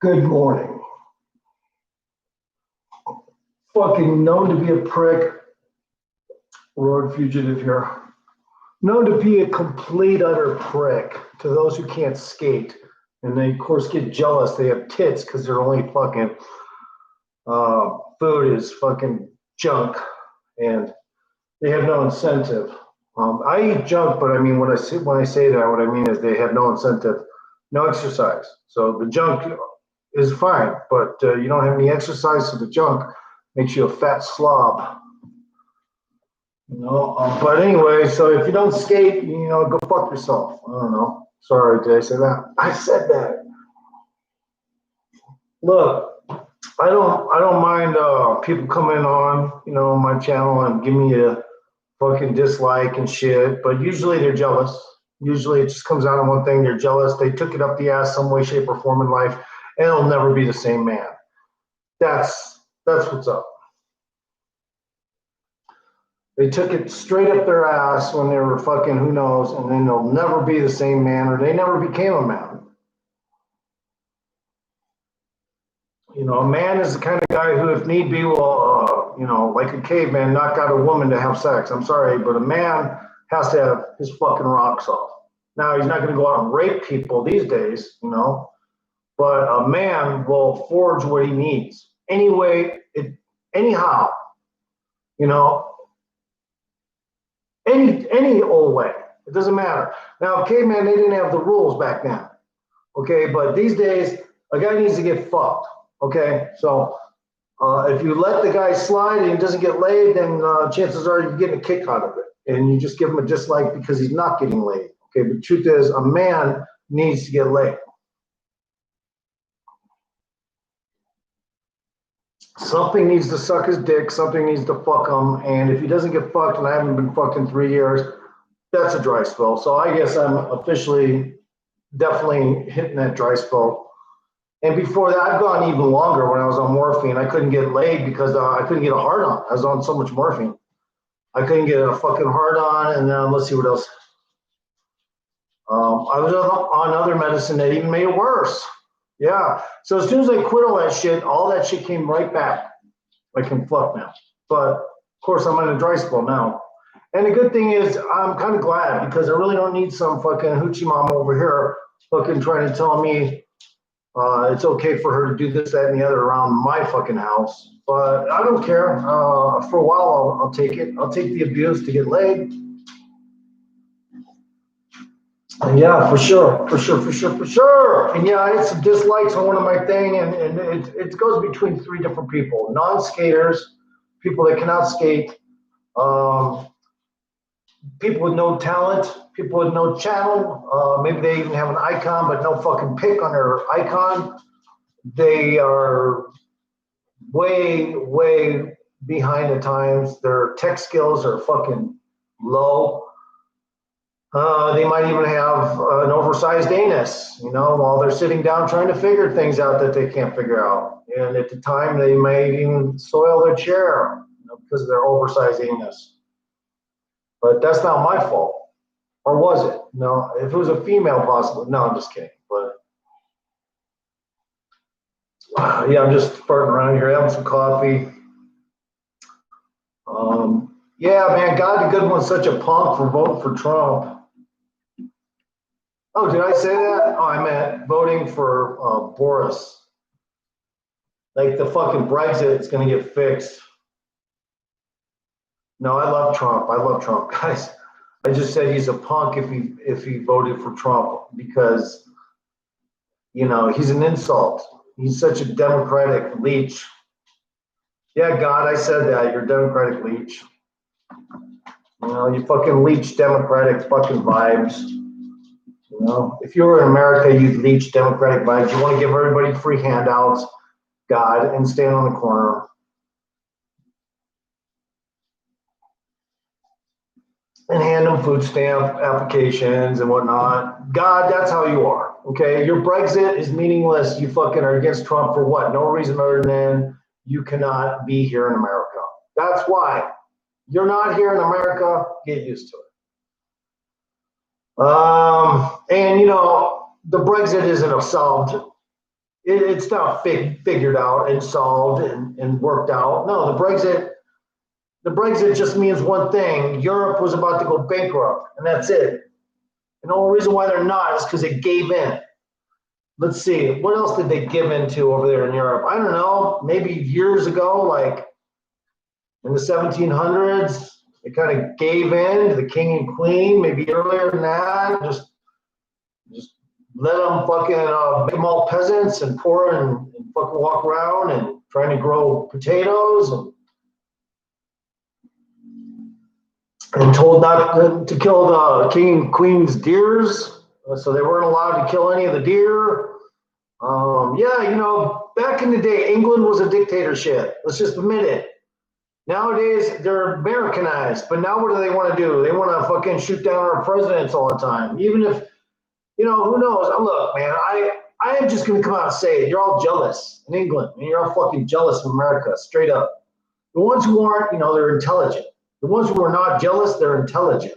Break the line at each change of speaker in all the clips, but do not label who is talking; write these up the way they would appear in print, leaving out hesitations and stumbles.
Good morning. Fucking known to be a prick, road fugitive here. Known to be a complete utter prick to those who can't skate. And they, of course, get jealous. They have tits because they're only fucking food is fucking junk. And they have no incentive. I eat junk, but I mean, when I say that, what I mean is they have no incentive, no exercise. So the junk is fine, but you don't have any exercise, so the junk makes you a fat slob. But anyway, so if you don't skate, go fuck yourself. I don't know. Sorry, did I say that? I said that. Look, I don't mind people coming on, my channel and giving me a fucking dislike and shit, but usually they're jealous. Usually it just comes down to one thing: they're jealous. They took it up the ass some way, shape, or form in life, and it'll never be the same man. That's what's up. They took it straight up their ass when they were fucking who knows, and then they'll never be the same man, or they never became a man. A man is the kind of guy who, if need be, will, like a caveman, knock out a woman to have sex. I'm sorry, but a man has to have his fucking rocks off. Now, he's not going to go out and rape people these days, but a man will forge what he needs. Anyway, anyhow, any old way. It doesn't matter. Now, caveman, they didn't have the rules back then. Okay, but these days, a guy needs to get fucked. Okay, so if you let the guy slide and he doesn't get laid, then chances are you're getting a kick out of it. And you just give him a dislike because he's not getting laid. Okay, but the truth is, a man needs to get laid. Something needs to suck his dick, something needs to fuck him, and if he doesn't get fucked, and I haven't been fucked in 3 years, that's a dry spell. So I guess I'm officially definitely hitting that dry spell. And before that, I've gone even longer. When I was on morphine, I couldn't get laid because I couldn't get a hard on. I was on so much morphine. I couldn't get a fucking hard on, and then let's see what else. I was on other medicine that even made it worse. Yeah. So as soon as I quit all that shit came right back. I can fuck now. But of course, I'm on a dry spell now. And the good thing is, I'm kind of glad because I really don't need some fucking hoochie mama over here fucking trying to tell me it's okay for her to do this, that, and the other around my fucking house. But I don't care. For a while, I'll take it. I'll take the abuse to get laid. And yeah, for sure. And yeah, I had some dislikes on one of my thing, and it goes between three different people: non-skaters, people that cannot skate, people with no talent, people with no channel. Maybe they even have an icon, but no fucking pic on their icon. They are way, way behind the times. Their tech skills are fucking low. They might even have an oversized anus, while they're sitting down trying to figure things out that they can't figure out. And at the time, they may even soil their chair because of their oversized anus. But that's not my fault. Or was it? No, if it was a female, possibly. No, I'm just kidding. But yeah, I'm just farting around here, having some coffee. Yeah, man, God, the good one's such a punk for voting for Trump. Oh, did I say that? Oh, I meant voting for Boris. Like the fucking Brexit is going to get fixed. No, I love Trump, guys. I just said he's a punk if he voted for Trump because, he's an insult. He's such a Democratic leech. Yeah, God, I said that. You're a Democratic leech. You fucking leech Democratic fucking vibes. If you were in America, you'd leech Democratic vibes. You want to give everybody free handouts, God, and stand on the corner. And hand them food stamp applications and whatnot. God, that's how you are. Okay, your Brexit is meaningless. You fucking are against Trump for what? No reason other than you cannot be here in America. That's why. You're not here in America. Get used to it. And the Brexit isn't solved. it's not figured out and solved and worked out. No, the Brexit just means one thing. Europe was about to go bankrupt, and that's it. And the only reason why they're not is because they gave in. Let's see, what else did they give into over there in Europe? I don't know, maybe years ago, like in the 1700s, they kind of gave in to the king and queen, maybe earlier than that, just let them fucking make them all peasants and poor and fucking walk around and trying to grow potatoes and told not to kill the king and queen's deers. So they weren't allowed to kill any of the deer. Yeah, you know, back in the day, England was a dictatorship. Let's just admit it. Nowadays, they're Americanized, but now what do they want to do? They want to fucking shoot down our presidents all the time. Even if, you know, who knows? Look, man, I am just going to come out and say it. You're all jealous in England. And you're all fucking jealous of America, straight up. The ones who aren't, you know, they're intelligent. The ones who are not jealous, they're intelligent.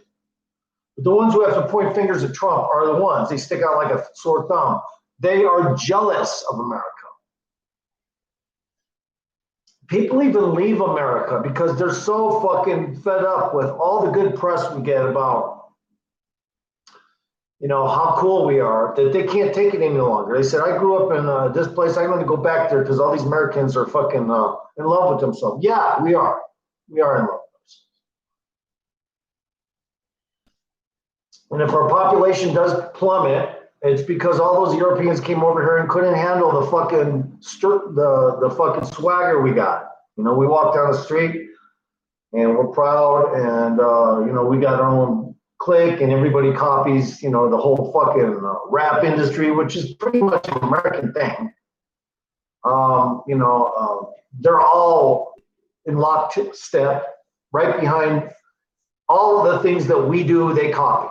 But the ones who have to point fingers at Trump are the ones. They stick out like a sore thumb. They are jealous of America. People even leave America because they're so fucking fed up with all the good press we get about, you know, how cool we are, that they can't take it any longer. They said, I grew up in this place. I'm going to go back there because all these Americans are fucking in love with themselves. Yeah, we are. We are in love with themselves. And if our population does plummet, it's because all those Europeans came over here and couldn't handle the fucking the fucking swagger we got. You know, we walk down the street and we're proud, and you know, we got our own clique, and everybody copies, you know, the whole fucking rap industry, which is pretty much an American thing. You know, they're all in lockstep, right behind all of the things that we do. They copy.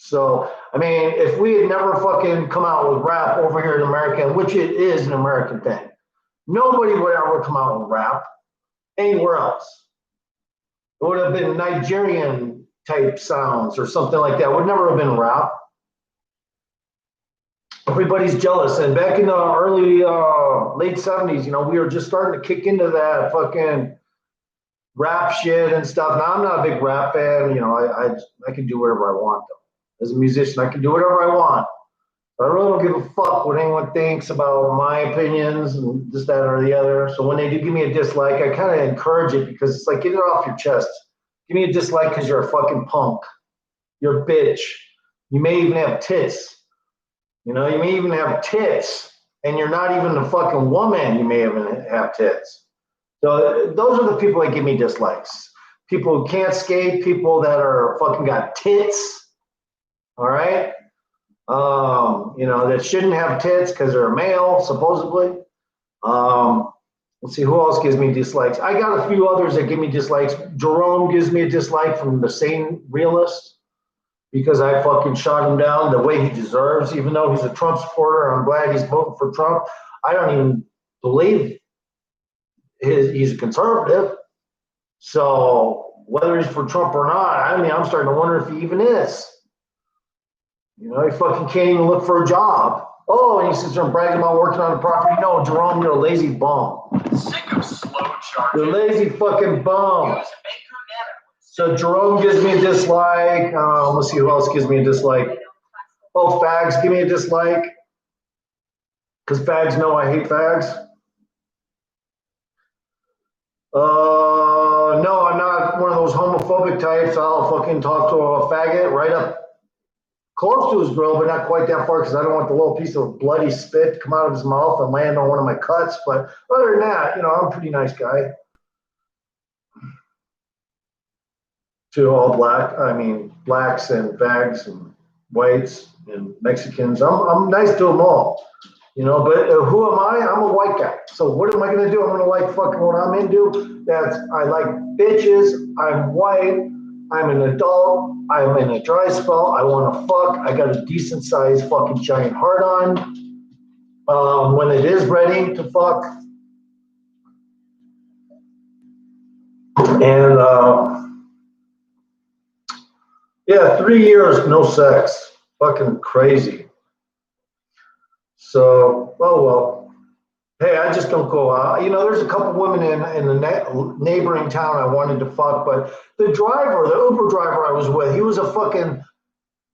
So, I mean, if we had never fucking come out with rap over here in America, which it is an American thing, nobody would ever come out with rap anywhere else. It would have been Nigerian type sounds or something like that. It would never have been rap. Everybody's jealous. And back in the early, late 70s, you know, we were just starting to kick into that fucking rap shit and stuff. Now, I'm not a big rap fan. You know, I can do whatever I want, though. As a musician, I can do whatever I want. I really don't give a fuck what anyone thinks about my opinions and this, that, or the other. So when they do give me a dislike, I kind of encourage it because it's like, get it off your chest. Give me a dislike because you're a fucking punk. You're a bitch. You may even have tits. You know, you may even have tits, and you're not even a fucking woman. You may even have tits. So those are the people that give me dislikes. People who can't skate, people that are fucking got tits. All right, you know, that shouldn't have tits because they're a male, supposedly. Let's see, who else gives me dislikes? I got a few others that give me dislikes. Jerome gives me a dislike from the Sane Realist because I fucking shot him down the way he deserves, even though he's a Trump supporter. I'm glad he's voting for Trump. I don't even believe he's a conservative. So whether he's for Trump or not, I mean, I'm starting to wonder if he even is. You know, he fucking can't even look for a job. Oh, and he sits there and bragging about working on the property. No, Jerome, you're a lazy bum.
Sick of slow charging.
You're a lazy fucking bum. So Jerome gives me a dislike. Let's see who else gives me a dislike. Oh, fags give me a dislike. Because fags know I hate fags. No, I'm not one of those homophobic types. I'll fucking talk to a faggot right up close to his grill, but not quite that far because I don't want the little piece of bloody spit to come out of his mouth and land on one of my cuts. But other than that, you know, I'm a pretty nice guy. To all blacks and fags and whites and Mexicans. I'm nice to them all. You know, but who am I? I'm a white guy. So what am I going to do? I'm going to like fucking what I'm into. I like bitches. I'm white. I'm an adult. I'm in a dry spell. I want to fuck. I got a decent sized fucking giant heart on. When it is ready to fuck. And yeah, 3 years, no sex. Fucking crazy. So, oh well. Hey, I just don't go out. You know, there's a couple women in the neighboring town I wanted to fuck, but the driver, the Uber driver I was with, he was a fucking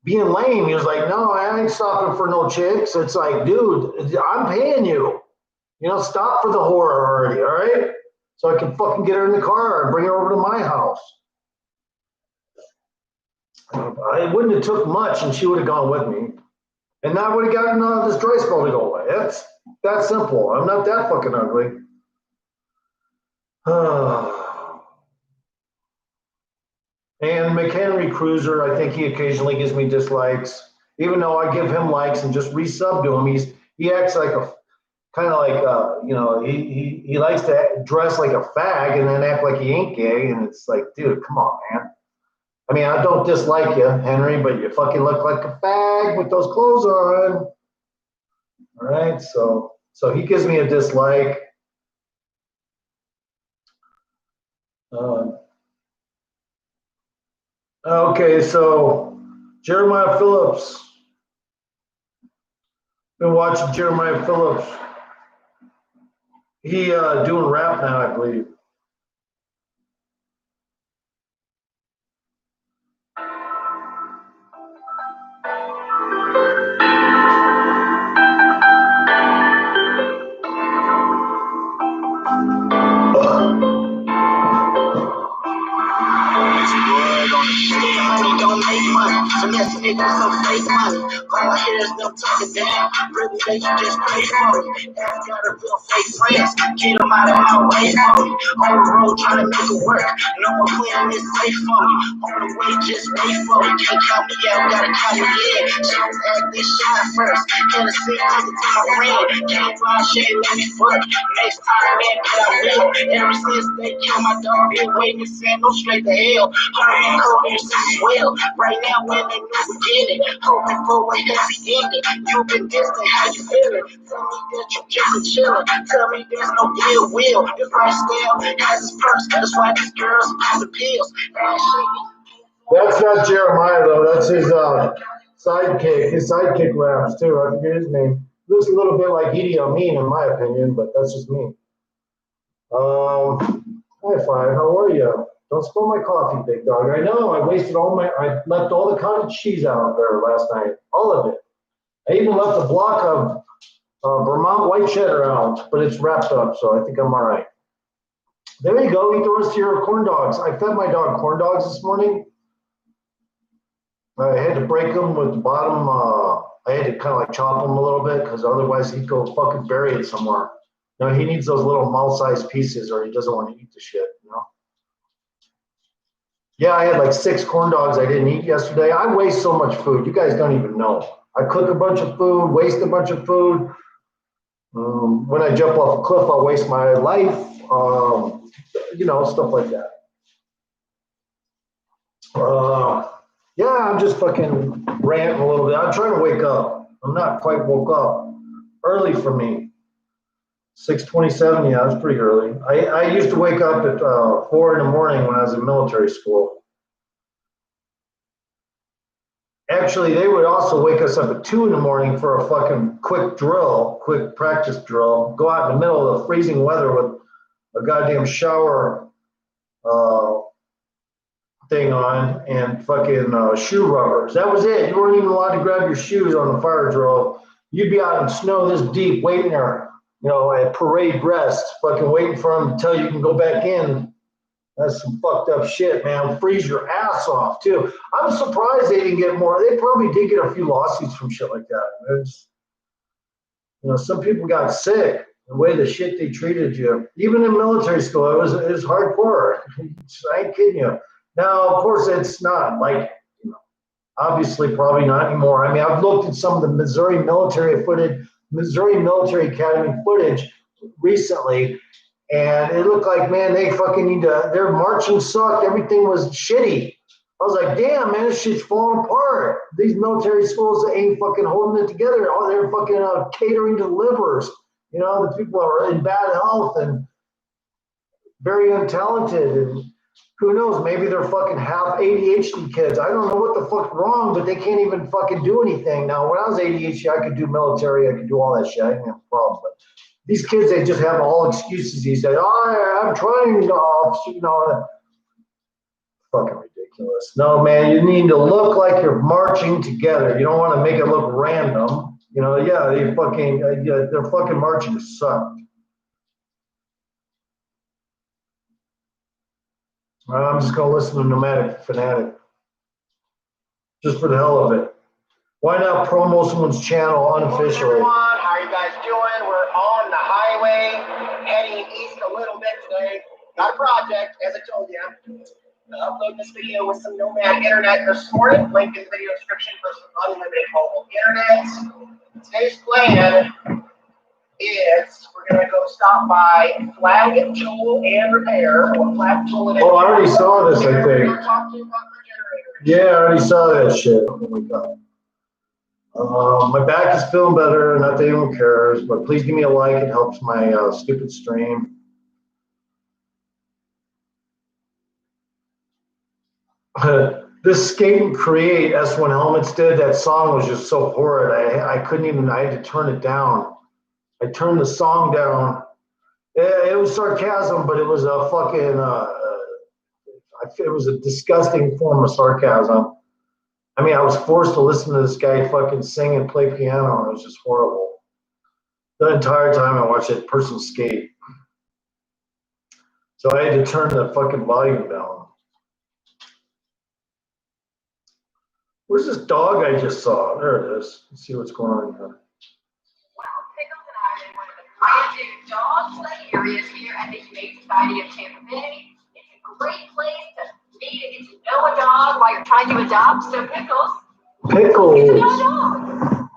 being lame. He was like, no, I ain't stopping for no chicks. It's like, dude, I'm paying you. You know, stop for the whore already, all right? So I can fucking get her in the car and bring her over to my house. It wouldn't have took much, and she would have gone with me, and I would have gotten this dry spell to go away. That's that simple. I'm not that fucking ugly. And McHenry Cruiser, I think he occasionally gives me dislikes, even though I give him likes and just resub to him. He acts like a kind of like you know, he likes to dress like a fag and then act like he ain't gay, and it's like, dude, come on, man. I mean, I don't dislike you, Henry, but you fucking look like a fag with those clothes on. All right, so he gives me a dislike. Okay, so Jeremiah Phillips. Been watching Jeremiah Phillips. He doing rap now, I believe.
Don't make money, finesse niggas so fake money. All I hear is them talking down, really they can just pray for me. Ass gotta feel fake friends, get them out of my way for me. On the road trying to make it work, no one playing this safe for me. On the way, just wait for me. Can't count me out, gotta count me in. She was at this shot first, had a seat closer to my friend. Can't run shit, let me fuck. Next time, man, but I will. Ever since they killed my dog, been waiting, saying no straight to hell. Hurry and cold and well. Right now, when they new beginning, hoping for a happy ending. You've been distant, how you feeling? Tell me that you just a chillin'. Tell me there's no ill will. Your lifestyle has its perks. That's why these girls pop the pills.
That's not Jeremiah though. That's his sidekick. His sidekick raps too. I forget his name. Looks a little bit like Idi Amin in my opinion, but that's just me. High five. How are you? Don't spill my coffee, big dog. I know. I left all the cottage cheese out there last night. All of it. I even left a block of Vermont white cheddar out, but it's wrapped up, so I think I'm all right. There you go. Eat the rest of your corn dogs. I fed my dog corn dogs this morning. I had to break them with the bottom. I had to kind of like chop them a little bit because otherwise he'd go fucking bury it somewhere. You know, he needs those little mouth-sized pieces or he doesn't want to eat the shit, you know? Yeah, I had like 6 corn dogs I didn't eat yesterday. I waste so much food. You guys don't even know. I cook a bunch of food, waste a bunch of food. When I jump off a cliff, I'll waste my life. You know, stuff like that. Yeah, I'm just fucking ranting a little bit. I'm trying to wake up. I'm not quite woke up. Early for me. 6:27, yeah, that's pretty early. I used to wake up at 4 in the morning when I was in military school. Actually, they would also wake us up at 2 in the morning for a fucking quick practice drill. Go out in the middle of the freezing weather with a goddamn shower thing on and fucking shoe rubbers. That was it. You weren't even allowed to grab your shoes on the fire drill. You'd be out in snow this deep waiting there, you know, at parade rest, fucking waiting for them to tell you can go back in. That's some fucked up shit, man. Freeze your ass off, too. I'm surprised they didn't get more. They probably did get a few lawsuits from shit like that. It's, you know, some people got sick. The way the shit they treated you. Even in military school, it was hardcore. I ain't kidding you. Now, of course, it's not like, you know, obviously probably not anymore. I mean, I've looked at some of the Missouri Military Academy footage recently, and it looked like, man, they fucking need to, their marching sucked. Everything was shitty. I was like, damn, man, this shit's falling apart. These military schools ain't fucking holding it together. Oh, they're fucking catering to livers. You know, the people are in bad health and very untalented. And who knows, maybe they're fucking half ADHD kids. I don't know what the fuck's wrong, but they can't even fucking do anything. Now, when I was ADHD, I could do military. I could do all that shit. I didn't have a problem. But These kids, they just have all excuses these days. Oh, I'm trying, fucking ridiculous. No, man, you need to look like you're marching together. You don't want to make it look random. Yeah, their fucking marching sucked. I'm just gonna listen to Nomadic Fanatic, just for the hell of it. Why not promo someone's channel unofficially?
Everyone, how are you guys doing? We're on the highway, heading east a little bit today. Got a project, as I told you. Upload this video with some Nomad internet this morning. Link in the video description for some unlimited mobile internet. Today's plan is we're gonna go stop by Flag Tool and Repair. Or Flag Tool and
Oh, I already saw this, I think.
We're gonna talk to you about their generators.
Yeah, I already saw that shit. Oh my God. My back is feeling better, not that anyone cares, but please give me a like. It helps my stupid stream. This Skate and Create S1 Helmets did, that song was just so horrid. I couldn't even, I had to turn it down. I turned the song down. It was sarcasm, but it was a fucking, it was a disgusting form of sarcasm. I mean, I was forced to listen to this guy fucking sing and play piano, and it was just horrible. The entire time I watched that person skate. So I had to turn the fucking volume down. Where's this dog I just saw? There it is. Let's see what's going on here.
Well, Pickles and I are in one of the brand new dog play areas here at the Humane Society of Tampa Bay. It's a great place to meet and get to know a dog while you're trying to adopt. So Pickles, get to know a dog.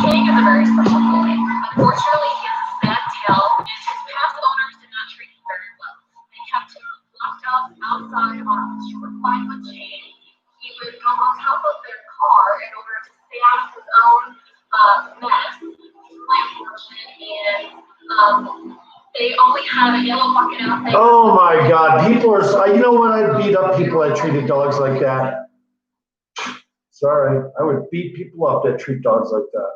King is a very special boy. Unfortunately, he has a sad tail, and his past owners did not treat him very well. They kept him locked up outside on a short 5-foot chain. He would go on top of their car in order to stay out of his own mess, and they only had a yellow bucket out there.
Oh my God, people are, you know what, I'd beat up people that treated dogs like that. Sorry, I would beat people up that treat dogs like that.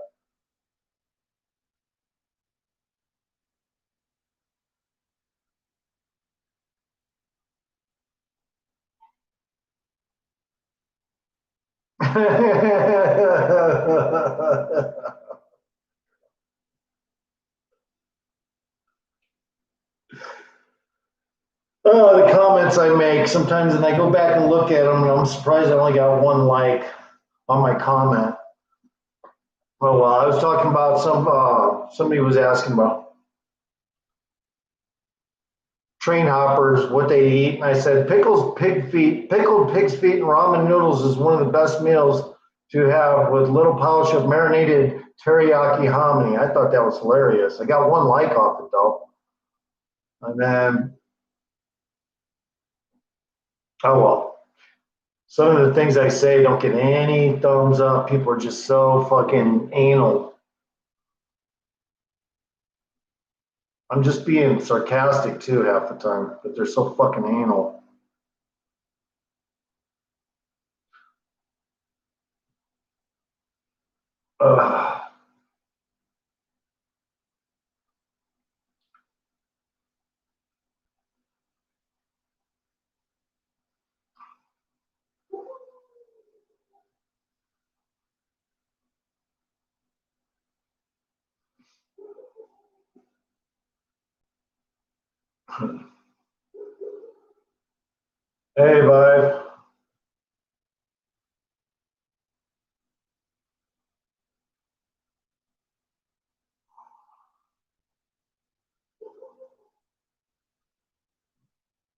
Oh, the comments I make sometimes, and I go back and look at them, and I'm surprised I only got one like on my comment. Oh, I was talking about somebody was asking about train hoppers, what they eat, and I said pickled pig's feet, and ramen noodles is one of the best meals to have with little polish of marinated teriyaki hominy. I thought that was hilarious. I got one like off it though, and then oh well. Some of the things I say don't get any thumbs up. People are just so fucking anal. I'm just being sarcastic too half the time, but they're so fucking anal. Hey, bud.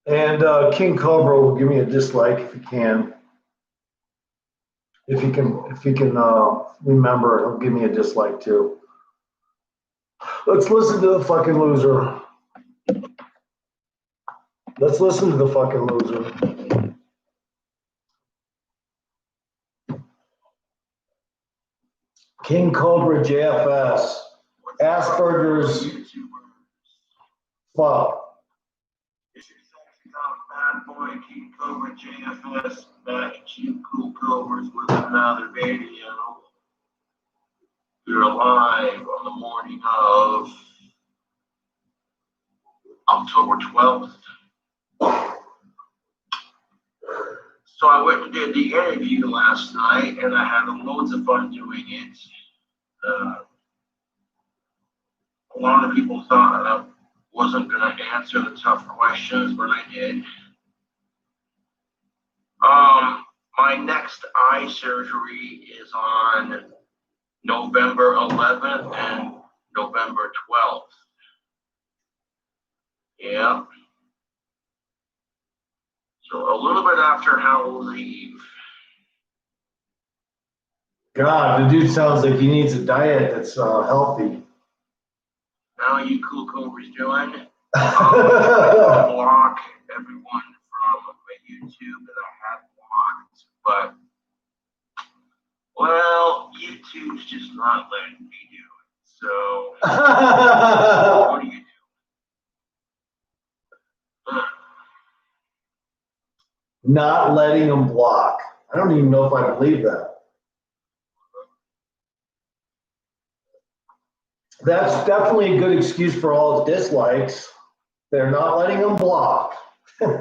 And King Cobra will give me a dislike if he can. If he can remember, he'll give me a dislike too. Let's listen to the fucking loser. Let's listen to the fucking loser. King Cobra JFS. Asperger's. Fuck.
Bad boy, King Cobra JFS, back at you, cool cobras with another video. We're live on the morning of October 12th. So I went and did the interview last night, and I had loads of fun doing it. A lot of people thought I wasn't going to answer the tough questions, but I did. My next eye surgery is on November 11th and November 12th. Yeah. So a little bit after Halloween Eve.
God, the dude sounds like he needs a diet that's healthy.
How you cool cobras doing? Block everyone from my YouTube that I had blocked, but well, YouTube's just not letting me do it. So what do you do?
Not letting him block. I don't even know if I believe that. That's definitely a good excuse for all his dislikes. They're not letting him block.
Good,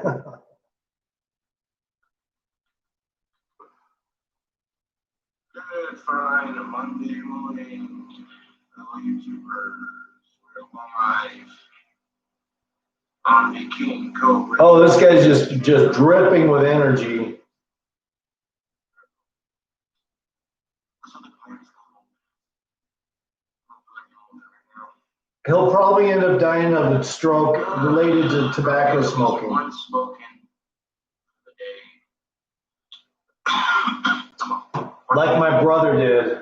fine, a Monday morning. Hello, YouTubers. We're live on the King Cobra.
Oh, this guy's just dripping with energy. He'll probably end up dying of a stroke related to tobacco smoking.
One smoking the day.
Like my brother did.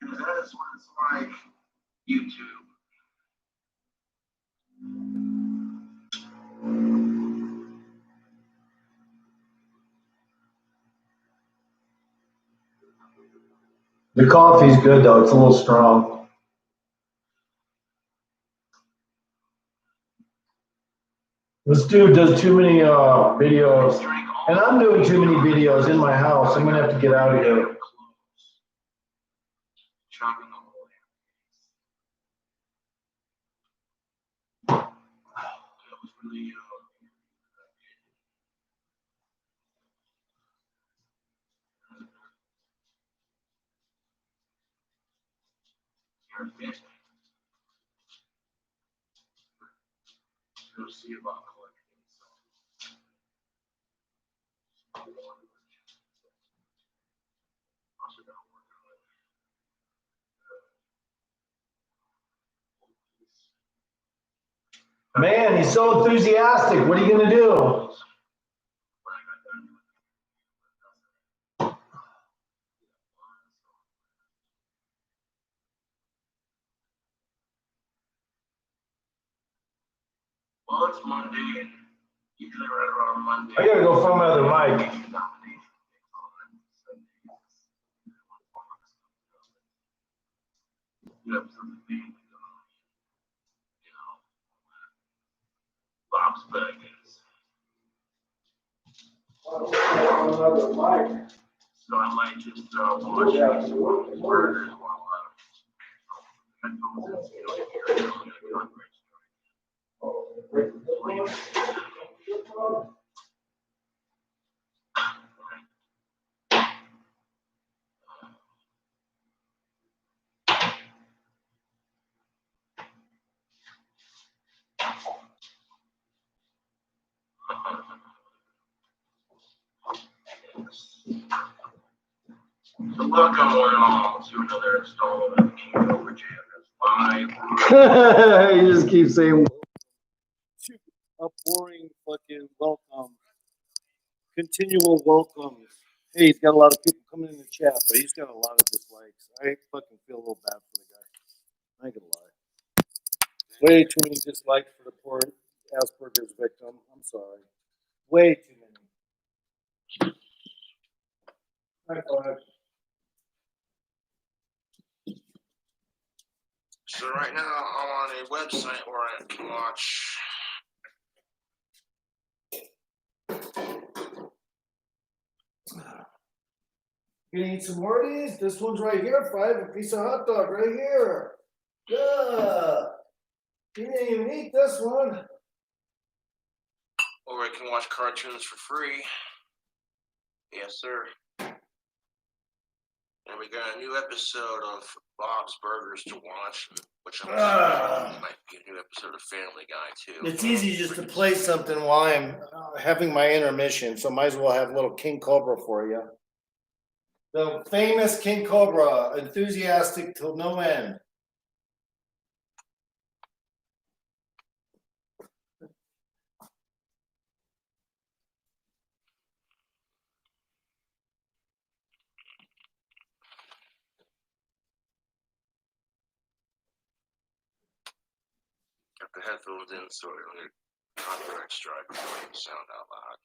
That's what it's like. YouTube.
The coffee's good though, it's a little strong. This dude does too many videos, and I'm doing too many videos in my house. I'm gonna have to get out of here.
We'll see about collecting.
Man, he's so enthusiastic. What are you gonna do?
Well, it's Monday, and usually right around Monday.
I gotta go find my other mic.
You have something big, Bob's Burgers.
Another mic.
So I might just watch burgers while headphones So welcome one and all to another installment of King Over JFS Live.
You just keep saying.
A boring fucking welcome. Continual welcomes. Hey, he's got a lot of people coming in the chat, but he's got a lot of dislikes. I fucking feel a little bad for the guy. I ain't gonna lie. Way too many dislikes for the poor Asperger's victim. I'm sorry. Way too many. High five.
So right now I'm on a website where I can watch
Gonna eat some more of these? This one's right here, 5, a piece of hot dog right here. Yeah. You didn't even eat this one.
Or I can watch cartoons for free. Yes, sir. And we got a new episode of Bob's Burgers to watch, which I'm assuming might be a new episode of Family Guy, too.
It's easy just to play something while I'm having my intermission, so might as well have a little King Cobra for you. The famous King Cobra, enthusiastic till no end.
Got the headphones in, so I don't get copyright strike before you sound out loud.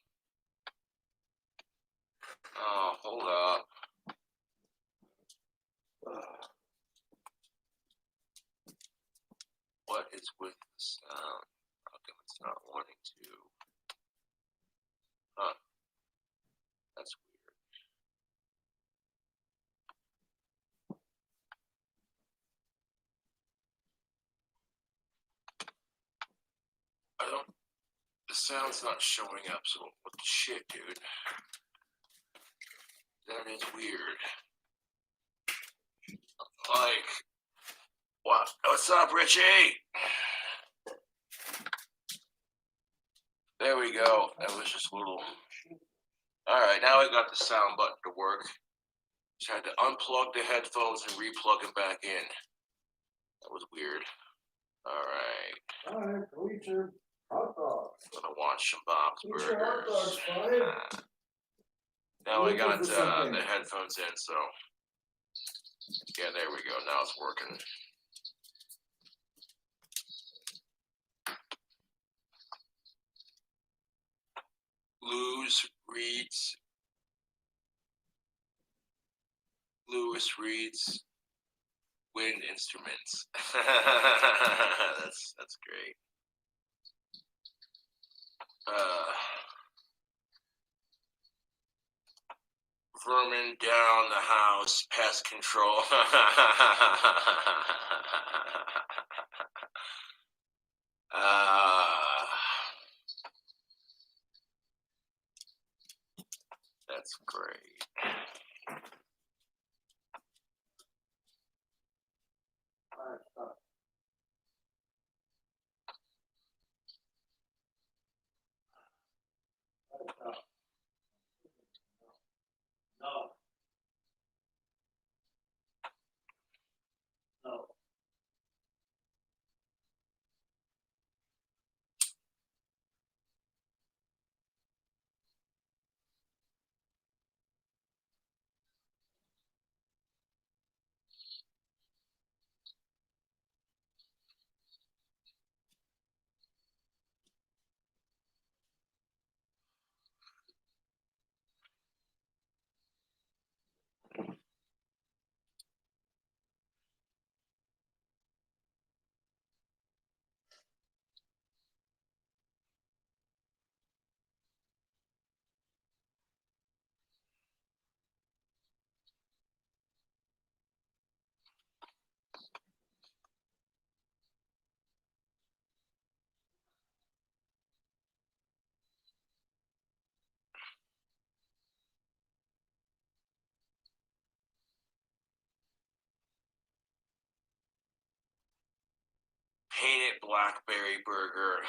Oh, hold up. What is with the sound? How come it's not wanting to? Huh. That's weird. I don't. The sound's not showing up, so what the shit, dude? That is weird. Like, what? What's up, Richie? There we go. That was just a little. Alright, now I got the sound button to work. Just had to unplug the headphones and replug them back in. That was weird. Alright.
Alright, go eat your hot dogs.
Gonna watch some Bob's
Eat your hot dogs,
Burgers.
5.
Now I
Looking
got
for something.
the headphones in, so yeah, there we go. Now it's working. Lewis reads wind instruments. That's great. Vermin down the house, pest control. That's great.
No. No.
Painted blackberry burger.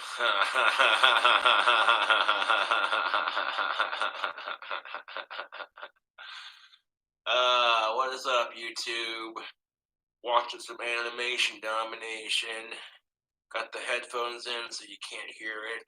What is up, YouTube? Watching some animation domination. Got the headphones in so you can't hear it.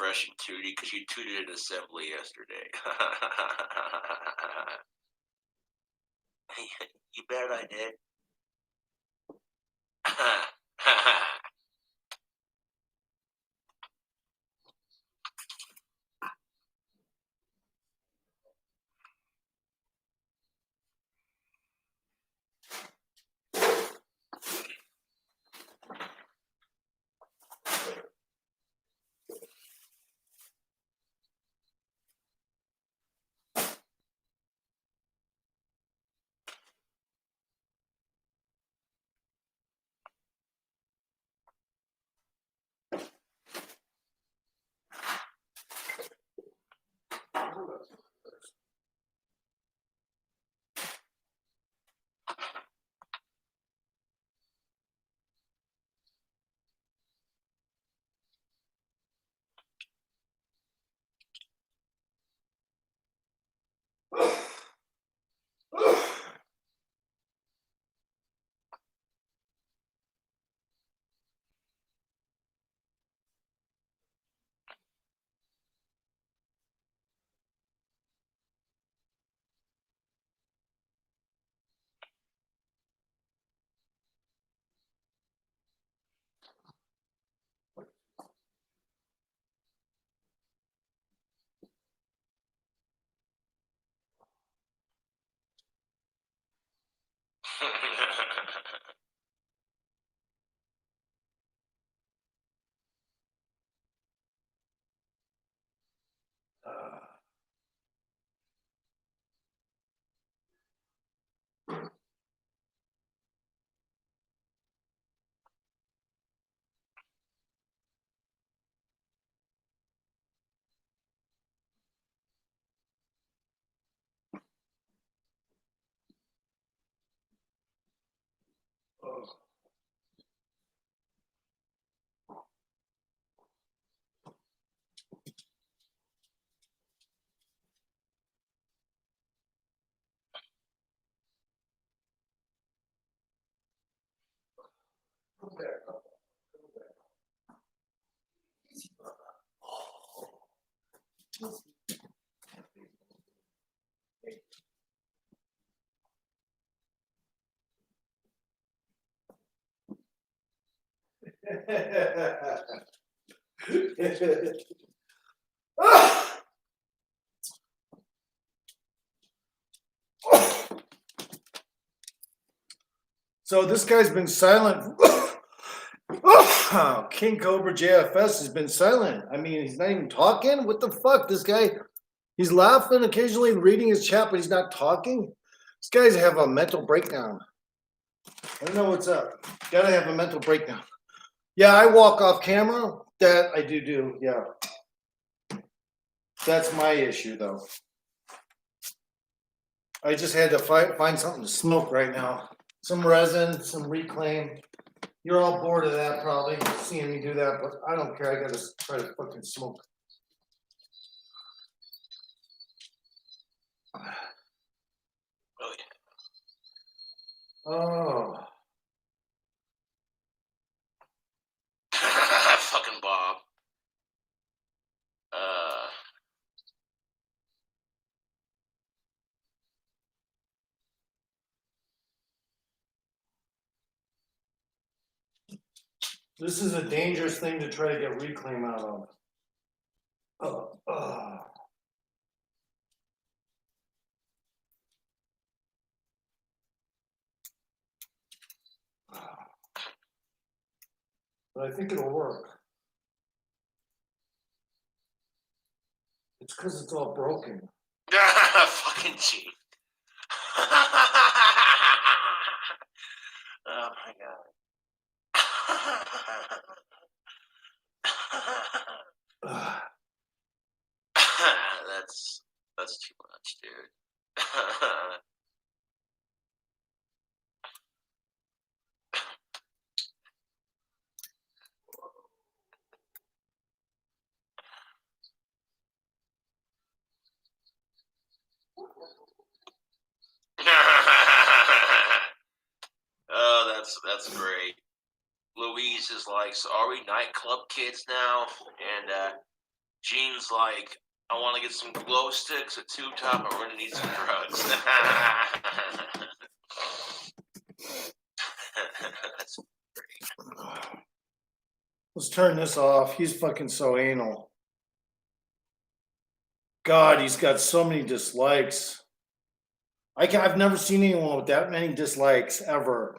refreshing, Tootie, because you tooted an assembly yesterday. You bet I did.
So this guy's been silent. King Cobra JFS has been silent. I mean, he's not even talking. What the fuck? This guy, he's laughing occasionally, reading his chat, but he's not talking. These guys have a mental breakdown. I don't know what's up. Gotta have a mental breakdown. Yeah, I walk off camera. That I do. Yeah. That's my issue, though. I just had to find something to smoke right now. Some resin, some reclaim. You're all bored of that, probably, seeing me do that, but I don't care. I gotta try to fucking smoke. Oh.
Fucking Bob.
This is a dangerous thing to try to get reclaim out of. But I think it'll work. It's because it's all broken.
Fucking G. Oh my god. That's too much, dude. Oh, that's great. Louise is like, so are we nightclub kids now? And Gene's like, I want to get some glow sticks, a tube top, and we're gonna need some drugs. That's
Let's turn this off. He's fucking so anal. God, he's got so many dislikes. I've never seen anyone with that many dislikes ever.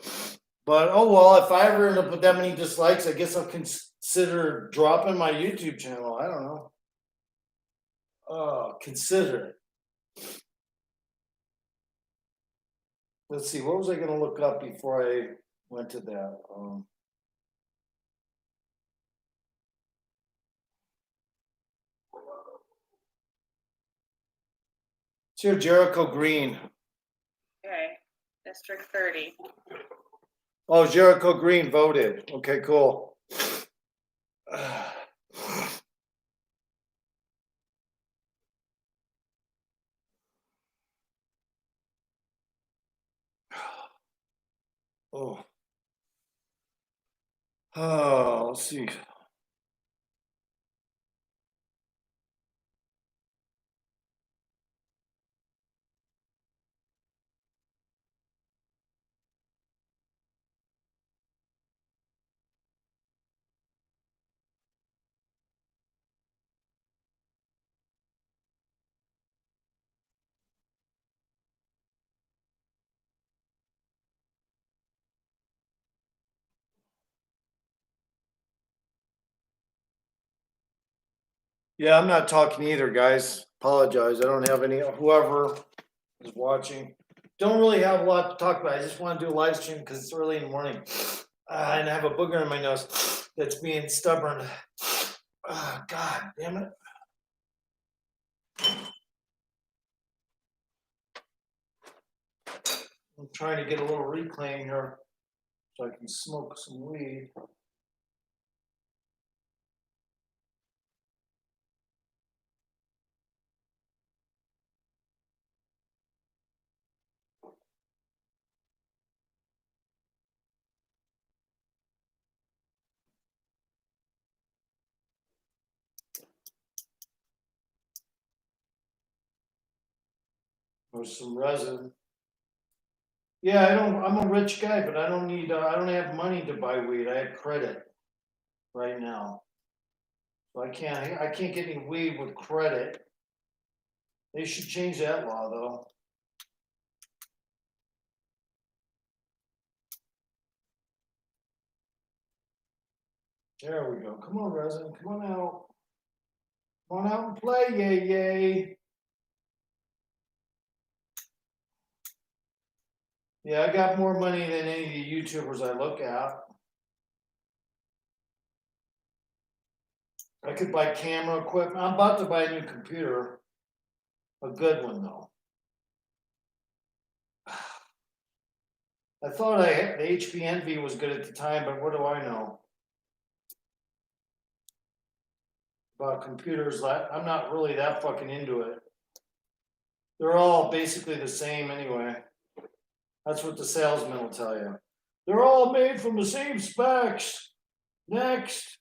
But oh well, if I ever end up with that many dislikes, I guess I'll consider dropping my YouTube channel. I don't know. Consider it. Let's see, what was I gonna look up before I went to that? It's here, Jericho Green.
Okay, District 30.
Oh, Jericho Green voted. Okay, cool. Oh. Oh, let's see. Yeah, I'm not talking either, guys. Apologize. I don't have any, whoever is watching. Don't really have a lot to talk about. I just want to do a live stream because it's early in the morning. And I have a booger in my nose that's being stubborn. God damn it. I'm trying to get a little reclaim here so I can smoke some weed. Or some resin. Yeah, I'm a rich guy, but I don't have money to buy weed. I have credit right now. So I can't get any weed with credit. They should change that law though. There we go. Come on, resin. Come on out. Come on out and play, yay, yay. Yeah, I got more money than any of the YouTubers I look at. I could buy camera equipment. I'm about to buy a new computer. A good one though. I thought the HP Envy was good at the time, but what do I know about computers? I'm not really that fucking into it. They're all basically the same anyway. That's what the salesman will tell you. They're all made from the same specs. Next.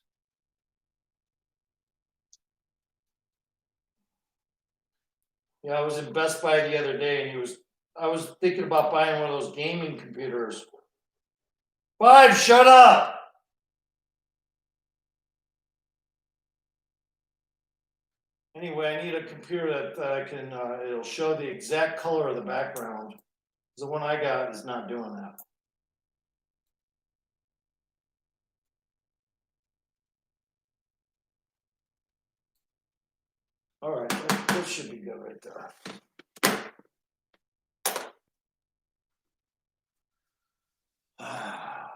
Yeah, I was in Best Buy the other day and I was thinking about buying one of those gaming computers. Five, shut up! Anyway, I need a computer that I can, it'll show the exact color of the background. The one I got is not doing that. All right, this should be good right there. I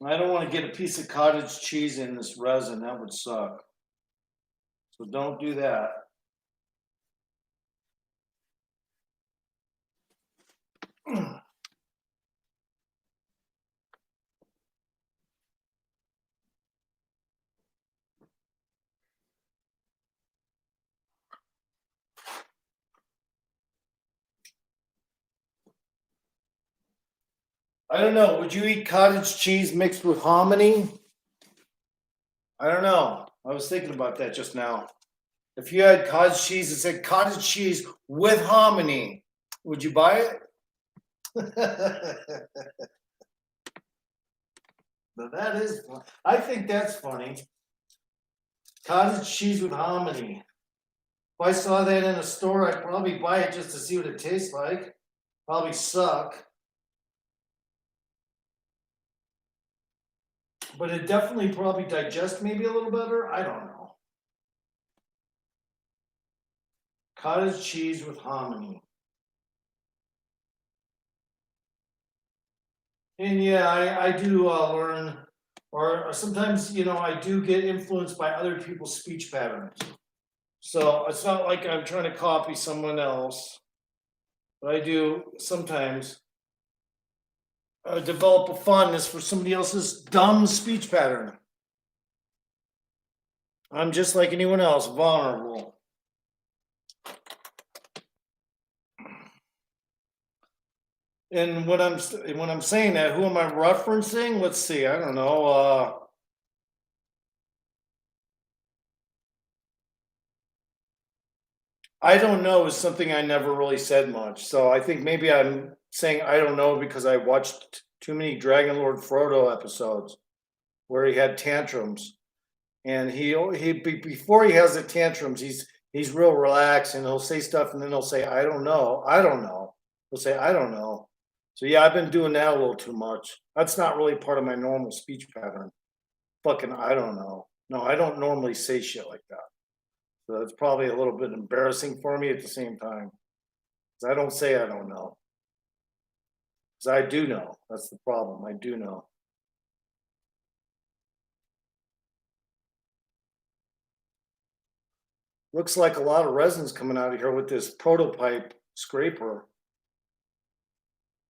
don't want to get a piece of cottage cheese in this resin. That would suck. So don't do that. I don't know. Would you eat cottage cheese mixed with hominy? I don't know. I was thinking about that just now. If you had cottage cheese, it said cottage cheese with hominy. Would you buy it? Now that is fun. I think that's funny. Cottage cheese with hominy. If I saw that in a store, I'd probably buy it just to see what it tastes like. Probably suck. But it definitely probably digest maybe a little better. I don't know. Cottage cheese with hominy. And yeah, I do learn, or sometimes, you know, I do get influenced by other people's speech patterns. So it's not like I'm trying to copy someone else, but I do sometimes develop a fondness for somebody else's dumb speech pattern. I'm just like anyone else, vulnerable. And when I'm saying that, who am I referencing? Let's see. I don't know. I don't know is something I never really said much. So I think maybe I'm saying I don't know because I watched too many Dragon Lord Frodo episodes where he had tantrums, and he before he has the tantrums, he's real relaxed and he'll say stuff and then he'll say I don't know, I don't know. He'll say I don't know. So yeah, I've been doing that a little too much. That's not really part of my normal speech pattern. Fucking I don't know. No, I don't normally say shit like that. So it's probably a little bit embarrassing for me at the same time. Because I don't say I don't know. Because I do know. That's the problem. I do know. Looks like a lot of resin's coming out of here with this prototype scraper.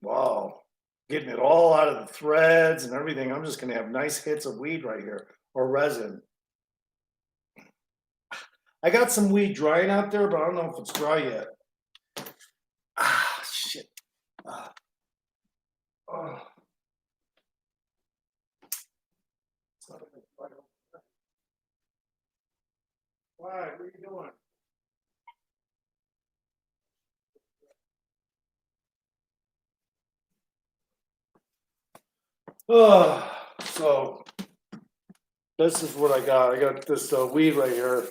Wow. Getting it all out of the threads and everything. I'm just going to have nice hits of weed right here. Or resin. I got some weed drying out there, but I don't know if it's dry yet. Ah, shit. Ah. Oh. Why? What are you doing? Oh, so this is what I got. I got this weed right here,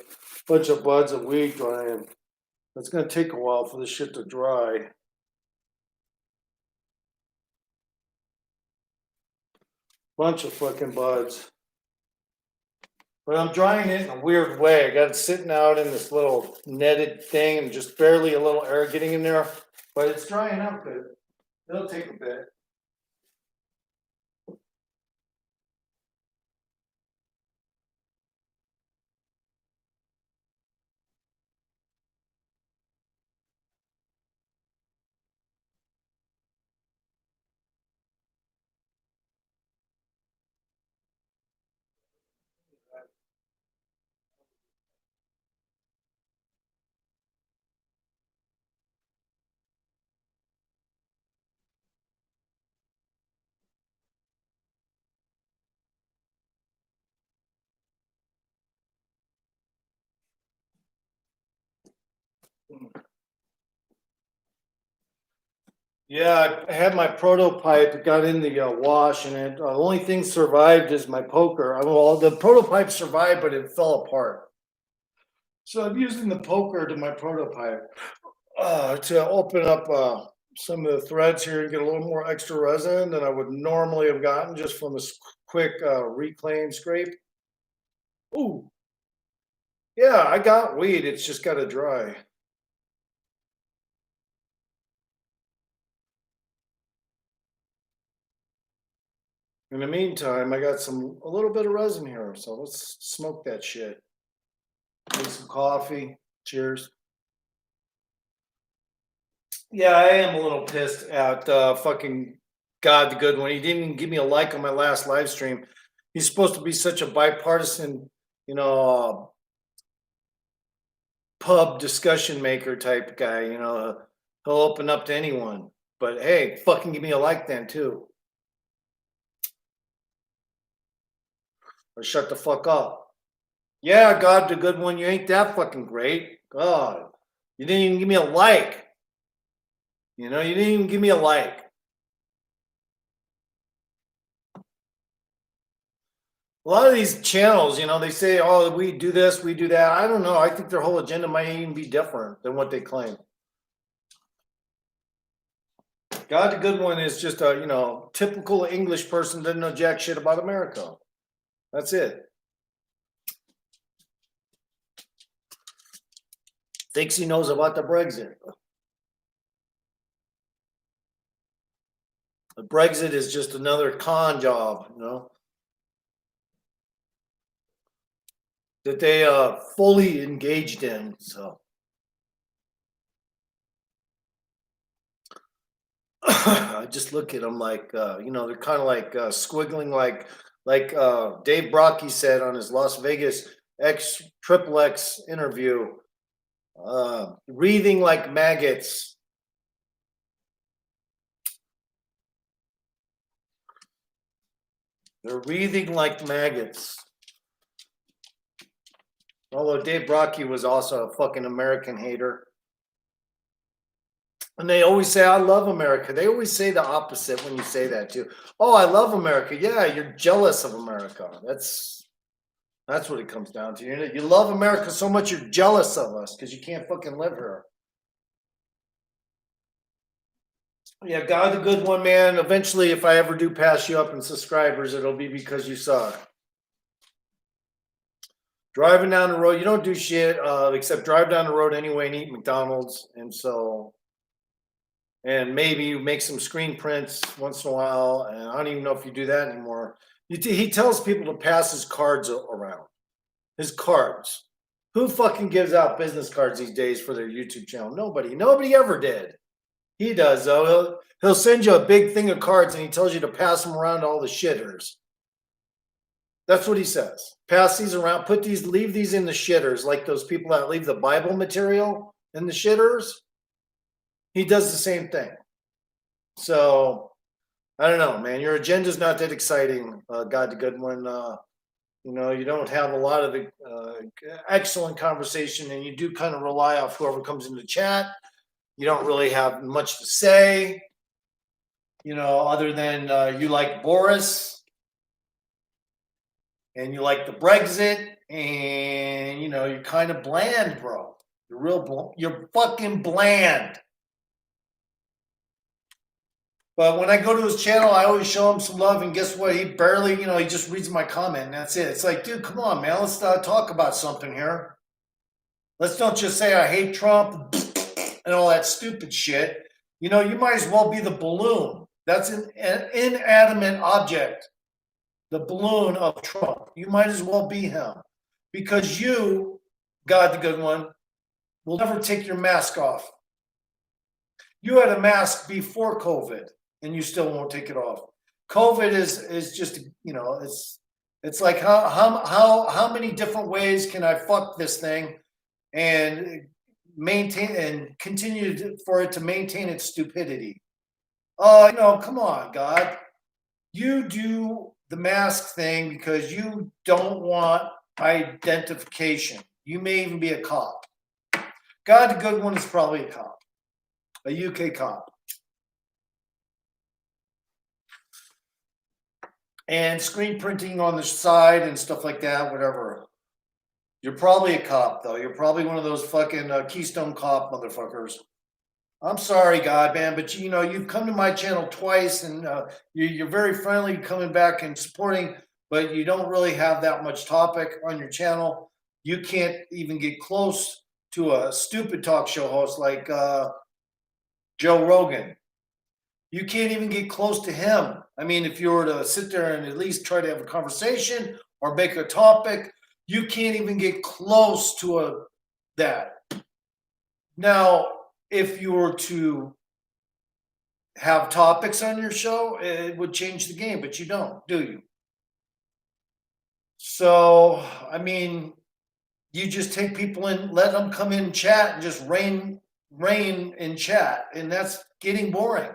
bunch of buds of weed drying. It's gonna take a while for this shit to dry. Bunch of fucking buds. But I'm drying it in a weird way. I got it sitting out in this little netted thing and just barely a little air getting in there. But it's drying out good. It'll take a bit. Yeah, I had my prototype, got in the wash, and it, the only thing survived is my poker. Well, the prototype survived, but it fell apart. So I'm using the poker to my prototype to open up some of the threads here and get a little more extra resin than I would normally have gotten just from a quick reclaim scrape. Ooh, yeah, I got weed. It's just got to dry. In the meantime, I got a little bit of resin here, so let's smoke that shit. Make some coffee. Cheers. Yeah, I am a little pissed at fucking God the Good One. He didn't even give me a like on my last live stream. He's supposed to be such a bipartisan, you know, pub discussion maker type guy. You know, he'll open up to anyone. But hey, fucking give me a like then too. Or shut the fuck up. Yeah, God, the good one. You ain't that fucking great. God, you didn't even give me a like. You know, you didn't even give me a like. A lot of these channels, you know, they say, oh, we do this, we do that. I don't know. I think their whole agenda might even be different than what they claim. God, the good one is just a, you know, typical English person doesn't know jack shit about America. That's it. Thinks he knows about the Brexit. The Brexit is just another con job, you know, that they fully engaged in. So I just look at them like, you know, they're kind of like squiggling, like Dave Brocky said on his Las Vegas X interview, breathing like maggots. They're breathing like maggots. Although Dave Brocky was also a fucking American hater. And they always say, I love America. They always say the opposite when you say that too. Oh, I love America. Yeah, you're jealous of America. That's what it comes down to. You love America so much you're jealous of us because you can't fucking live here. Yeah, God the good one, man. Eventually, if I ever do pass you up in subscribers, it'll be because you suck. Driving down the road, you don't do shit except drive down the road anyway and eat McDonald's. And maybe you make some screen prints once in a while. And I don't even know if you do that anymore. He tells people to pass his cards around. His cards. Who fucking gives out business cards these days for their YouTube channel? Nobody ever did. He does, though. He'll send you a big thing of cards and he tells you to pass them around to all the shitters. That's what he says. Pass these around, leave these in the shitters, like those people that leave the Bible material in the shitters. He does the same thing. So, I don't know, man. Your agenda's not that exciting, God the good one. You know, you don't have a lot of excellent conversation and you do kind of rely off whoever comes into chat. You don't really have much to say, you know, other than you like Boris and you like the Brexit and, you know, you're kind of bland, bro. You're fucking bland. But when I go to his channel, I always show him some love, and guess what? He barely, you know, he just reads my comment, and that's it. It's like, dude, come on, man. Let's talk about something here. Let's don't just say I hate Trump and all that stupid shit. You know, you might as well be the balloon. That's an inanimate object. The balloon of Trump. You might as well be him. Because you, God the good one, will never take your mask off. You had a mask before COVID. And you still won't take it off. COVID is just, you know, it's like how many different ways can I fuck this thing and maintain and continue for it to maintain its stupidity? You know, come on, God. You do the mask thing because you don't want identification. You may even be a cop. God the good one is probably a cop, a UK cop. And screen printing on the side and stuff like that, whatever. You're probably a cop, though. You're probably one of those fucking Keystone Cop motherfuckers. I'm sorry, God, man, but you know, you've come to my channel twice and you're very friendly coming back and supporting, but you don't really have that much topic on your channel. You can't even get close to a stupid talk show host like Joe Rogan. You can't even get close to him. I mean, if you were to sit there and at least try to have a conversation or make a topic, you can't even get close to that. Now, if you were to have topics on your show, it would change the game, but you don't, do you? So, I mean, you just take people in, let them come in and chat and just rain in chat, and that's getting boring.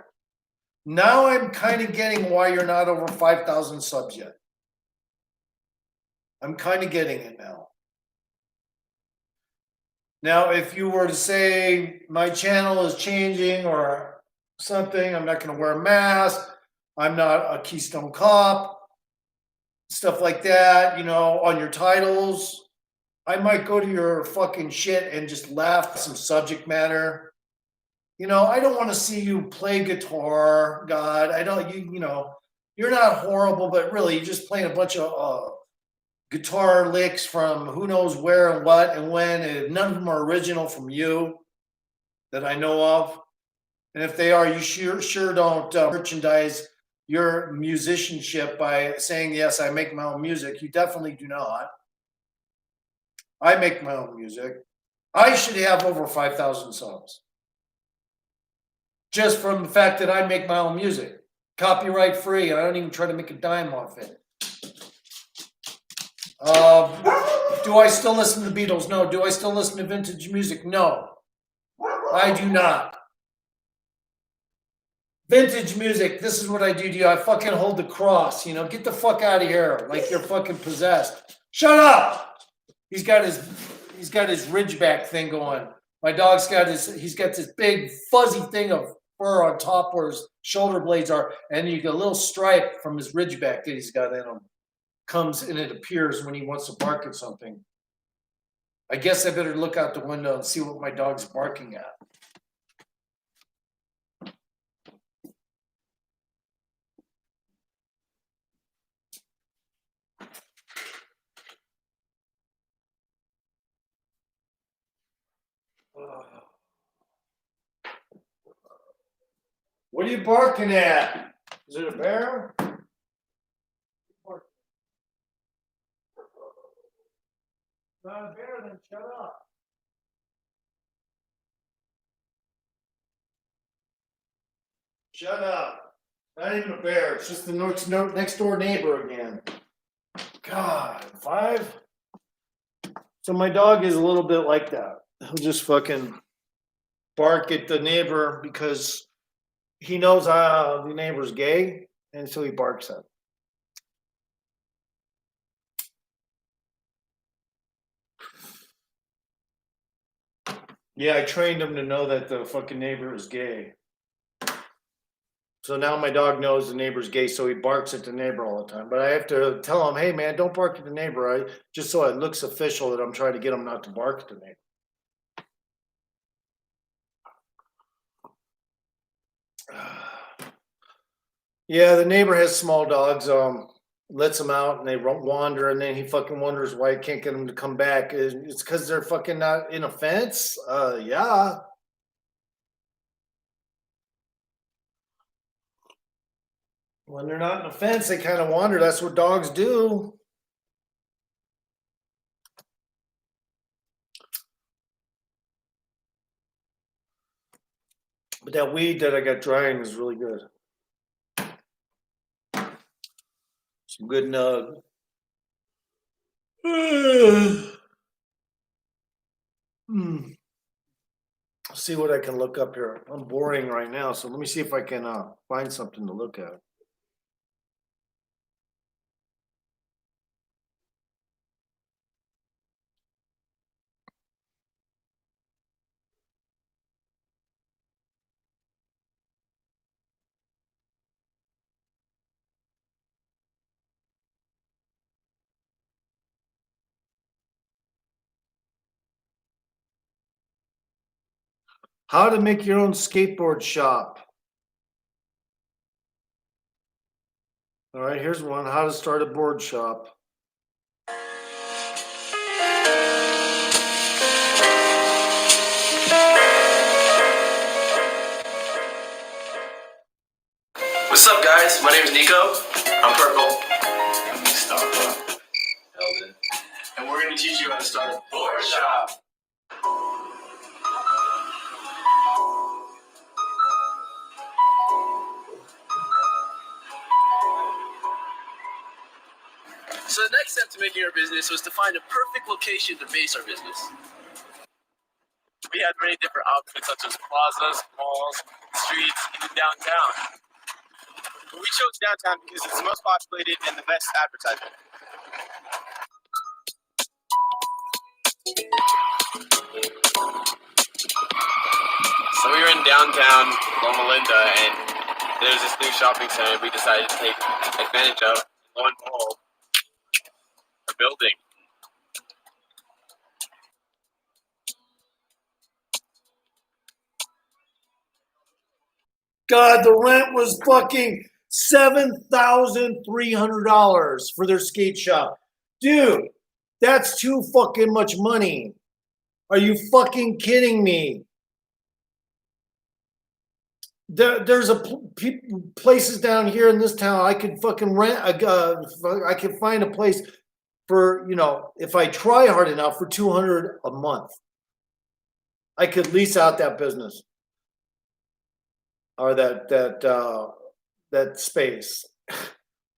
Now I'm kind of getting why you're not over 5,000 subs yet. I'm kind of getting it now. Now, if you were to say my channel is changing or something, I'm not going to wear a mask, I'm not a Keystone Cop, stuff like that, you know, on your titles, I might go to your fucking shit and just laugh some subject matter. You know, I don't want to see you play guitar, God. I don't, you know, you're not horrible, but really, you're just playing a bunch of guitar licks from who knows where and what and when, and none of them are original from you that I know of. And if they are, you sure don't merchandise your musicianship by saying, yes, I make my own music. You definitely do not. I make my own music. I should have over 5,000 songs. Just from the fact that I make my own music. Copyright free, and I don't even try to make a dime off it. Do I still listen to the Beatles? No. Do I still listen to vintage music? No. I do not. Vintage music, this is what I do to you. I fucking hold the cross, you know. Get the fuck out of here like you're fucking possessed. Shut up! He's got his Ridgeback thing going. My dog's got he's got this big fuzzy thing of fur on top where his shoulder blades are, and you get a little stripe from his Ridgeback that he's got in him. Comes and it appears when he wants to bark at something. I guess I better look out the window and see what my dog's barking at. What are you barking at? Is it a bear? Not a bear, then shut up. Shut up. Not even a bear. It's just the next door neighbor again. God, 5? So my dog is a little bit like that. He'll just fucking bark at the neighbor because he knows the neighbor's gay, and so he barks at him. Yeah, I trained him to know that the fucking neighbor is gay. So now my dog knows the neighbor's gay, so he barks at the neighbor all the time. But I have to tell him, hey, man, don't bark at the neighbor, just so it looks official that I'm trying to get him not to bark at the neighbor. Yeah, the neighbor has small dogs, lets them out and they wander, and then he fucking wonders why he can't get them to come back. It's because they're fucking not in a fence? Yeah. When they're not in a fence, they kind of wander. That's what dogs do. But that weed that I got drying is really good. Some good nug. See what I can look up here. I'm boring right now, so let me see if I can find something to look at. How to make your own skateboard shop. All right, here's one. How to start a board shop.
What's up, guys? My name is Nico. I'm purple. I'm Mustafa. Eldon. And we're going to teach you how to start a board shop. So the next step to making our business was to find a perfect location to base our business. We had many different outfits such as plazas, malls, streets, even downtown. But we chose downtown because it's the most populated and the best advertisement. in downtown Loma Linda, and there's this new shopping center we decided to take advantage of. Lo and behold, a building.
God, the rent was fucking $7,300 for their skate shop. Dude, that's too fucking much money. Are you fucking kidding me? There's places down here in this town I could fucking rent. I could find a place for, you know, if I try hard enough, for $200 a month. I could lease out that business or that space.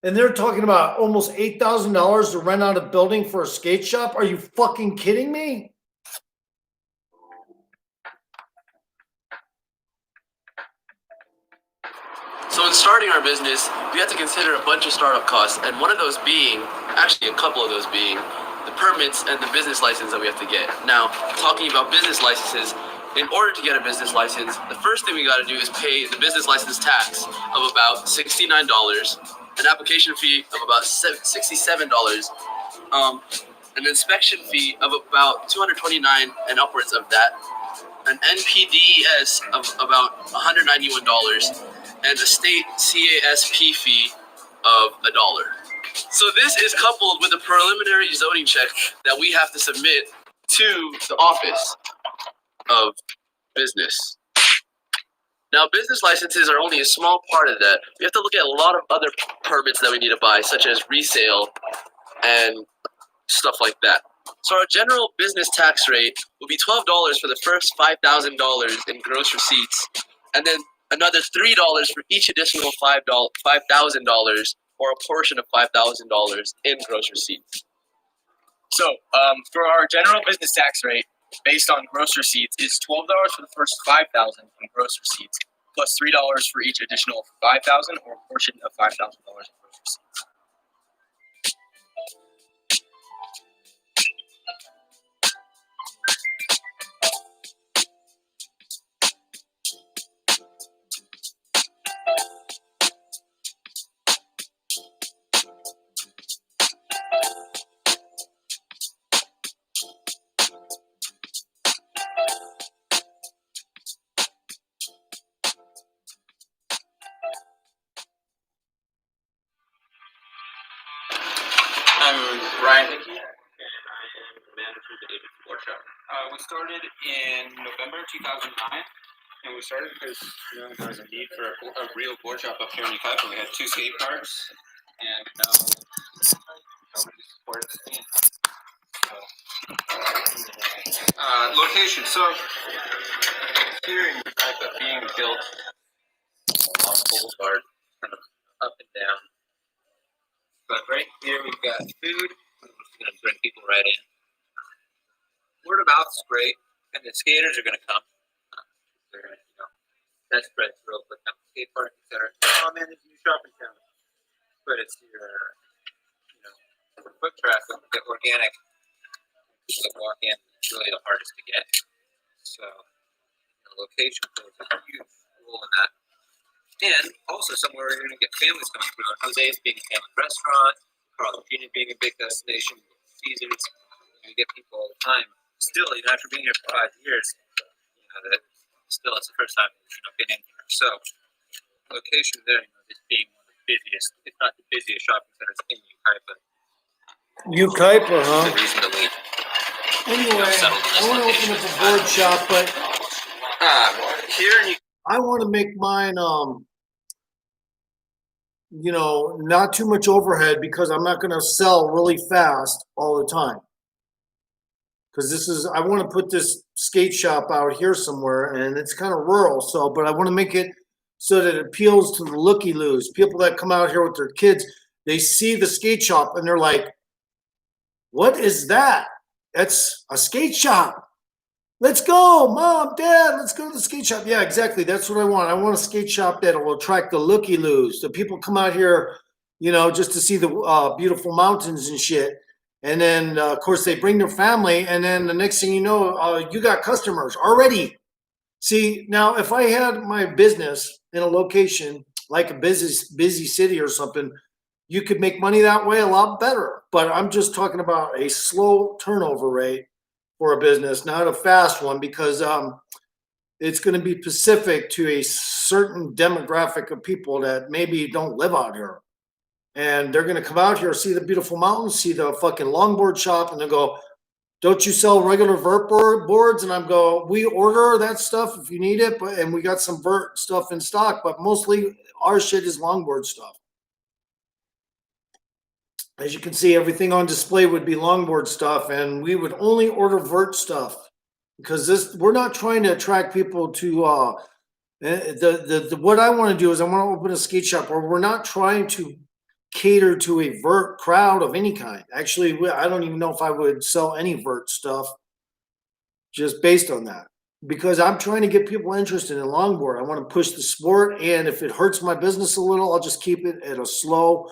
And they're talking about almost $8,000 to rent out a building for a skate shop. Are you fucking kidding me?
So in starting our business, we have to consider a bunch of startup costs, and one of those being, actually a couple of those being, the permits and the business license that we have to get. Now, talking about business licenses, in order to get a business license, the first thing we got to do is pay the business license tax of about $69, an application fee of about $67, an inspection fee of about $229 and upwards of that, an NPDES of about $191, and a state CASP fee of $1. So this is coupled with a preliminary zoning check that we have to submit to the office of business. Now, business licenses are only a small part of that. We have to look at a lot of other permits that we need to buy, such as resale and stuff like that. So our general business tax rate will be $12 for the first $5,000 in gross receipts, and then another $3 for each additional $5,000 or a portion of $5,000 in gross receipts.
So, for our general business tax rate, based on gross receipts, is $12 for the first $5,000 in gross receipts, plus $3 for each additional $5,000 or a portion of $5,000 in gross receipts.
I'm Ryan Hickey, and I am the manager of the David Board Shop. We started in November 2009, and we started because there was a need for a real board shop up here in Yucaipa. We had 2 skate parks, and nobody supported the scene. So, location. So here in Yucaipa, being built on boulevard, kind of up and down. But right here we've got food. It's going to bring people right in. Word of mouth is great, and the skaters are going to come. They're going to, that spreads real quick on the skate park, etc. Oh man, there's a new shop in town. But it's your, foot traffic, the organic. People that walk in, it's really the hardest to get. So the location plays a huge role in that. And also somewhere where you're going to get families coming through. Jose's being a family restaurant, Carl Jr. being a big destination, Caesars, you get people all the time. Still, after being here for 5 years, that still it's the first time been in here. So, location there, just being one of the busiest, if not the busiest shopping centers in Yucaipa.
Yucaipa, huh?
The reason to leave.
Anyway, I want to open up a board shop, but
here in
I want to make mine, not too much overhead, because I'm not going to sell really fast all the time. Because I want to put this skate shop out here somewhere, and it's kind of rural. So, but I want to make it so that it appeals to the looky-loos. People that come out here with their kids, they see the skate shop and they're like, "What is that? That's a skate shop. Let's go, Mom, Dad, let's go to the skate shop." Yeah, exactly. That's what I want. I want a skate shop that will attract the looky-loos. The people come out here, just to see the beautiful mountains and shit. And then, of course, they bring their family. And then the next thing you know, you got customers already. See, now if I had my business in a location like a busy city or something, you could make money that way a lot better. But I'm just talking about a slow turnover rate for a business, not a fast one, because it's going to be specific to a certain demographic of people that maybe don't live out here. And they're going to come out here, see the beautiful mountains, see the fucking longboard shop, and they'll go, don't you sell regular vert boards? And I'm go, we order that stuff if you need it, but and we got some vert stuff in stock, but mostly our shit is longboard stuff. As you can see, everything on display would be longboard stuff, and we would only order vert stuff because we're not trying to attract people to what I want to do is I want to open a skate shop where we're not trying to cater to a vert crowd of any kind. Actually, I don't even know if I would sell any vert stuff just based on that, because I'm trying to get people interested in longboard. I want to push the sport, and if it hurts my business a little, I'll just keep it at a slow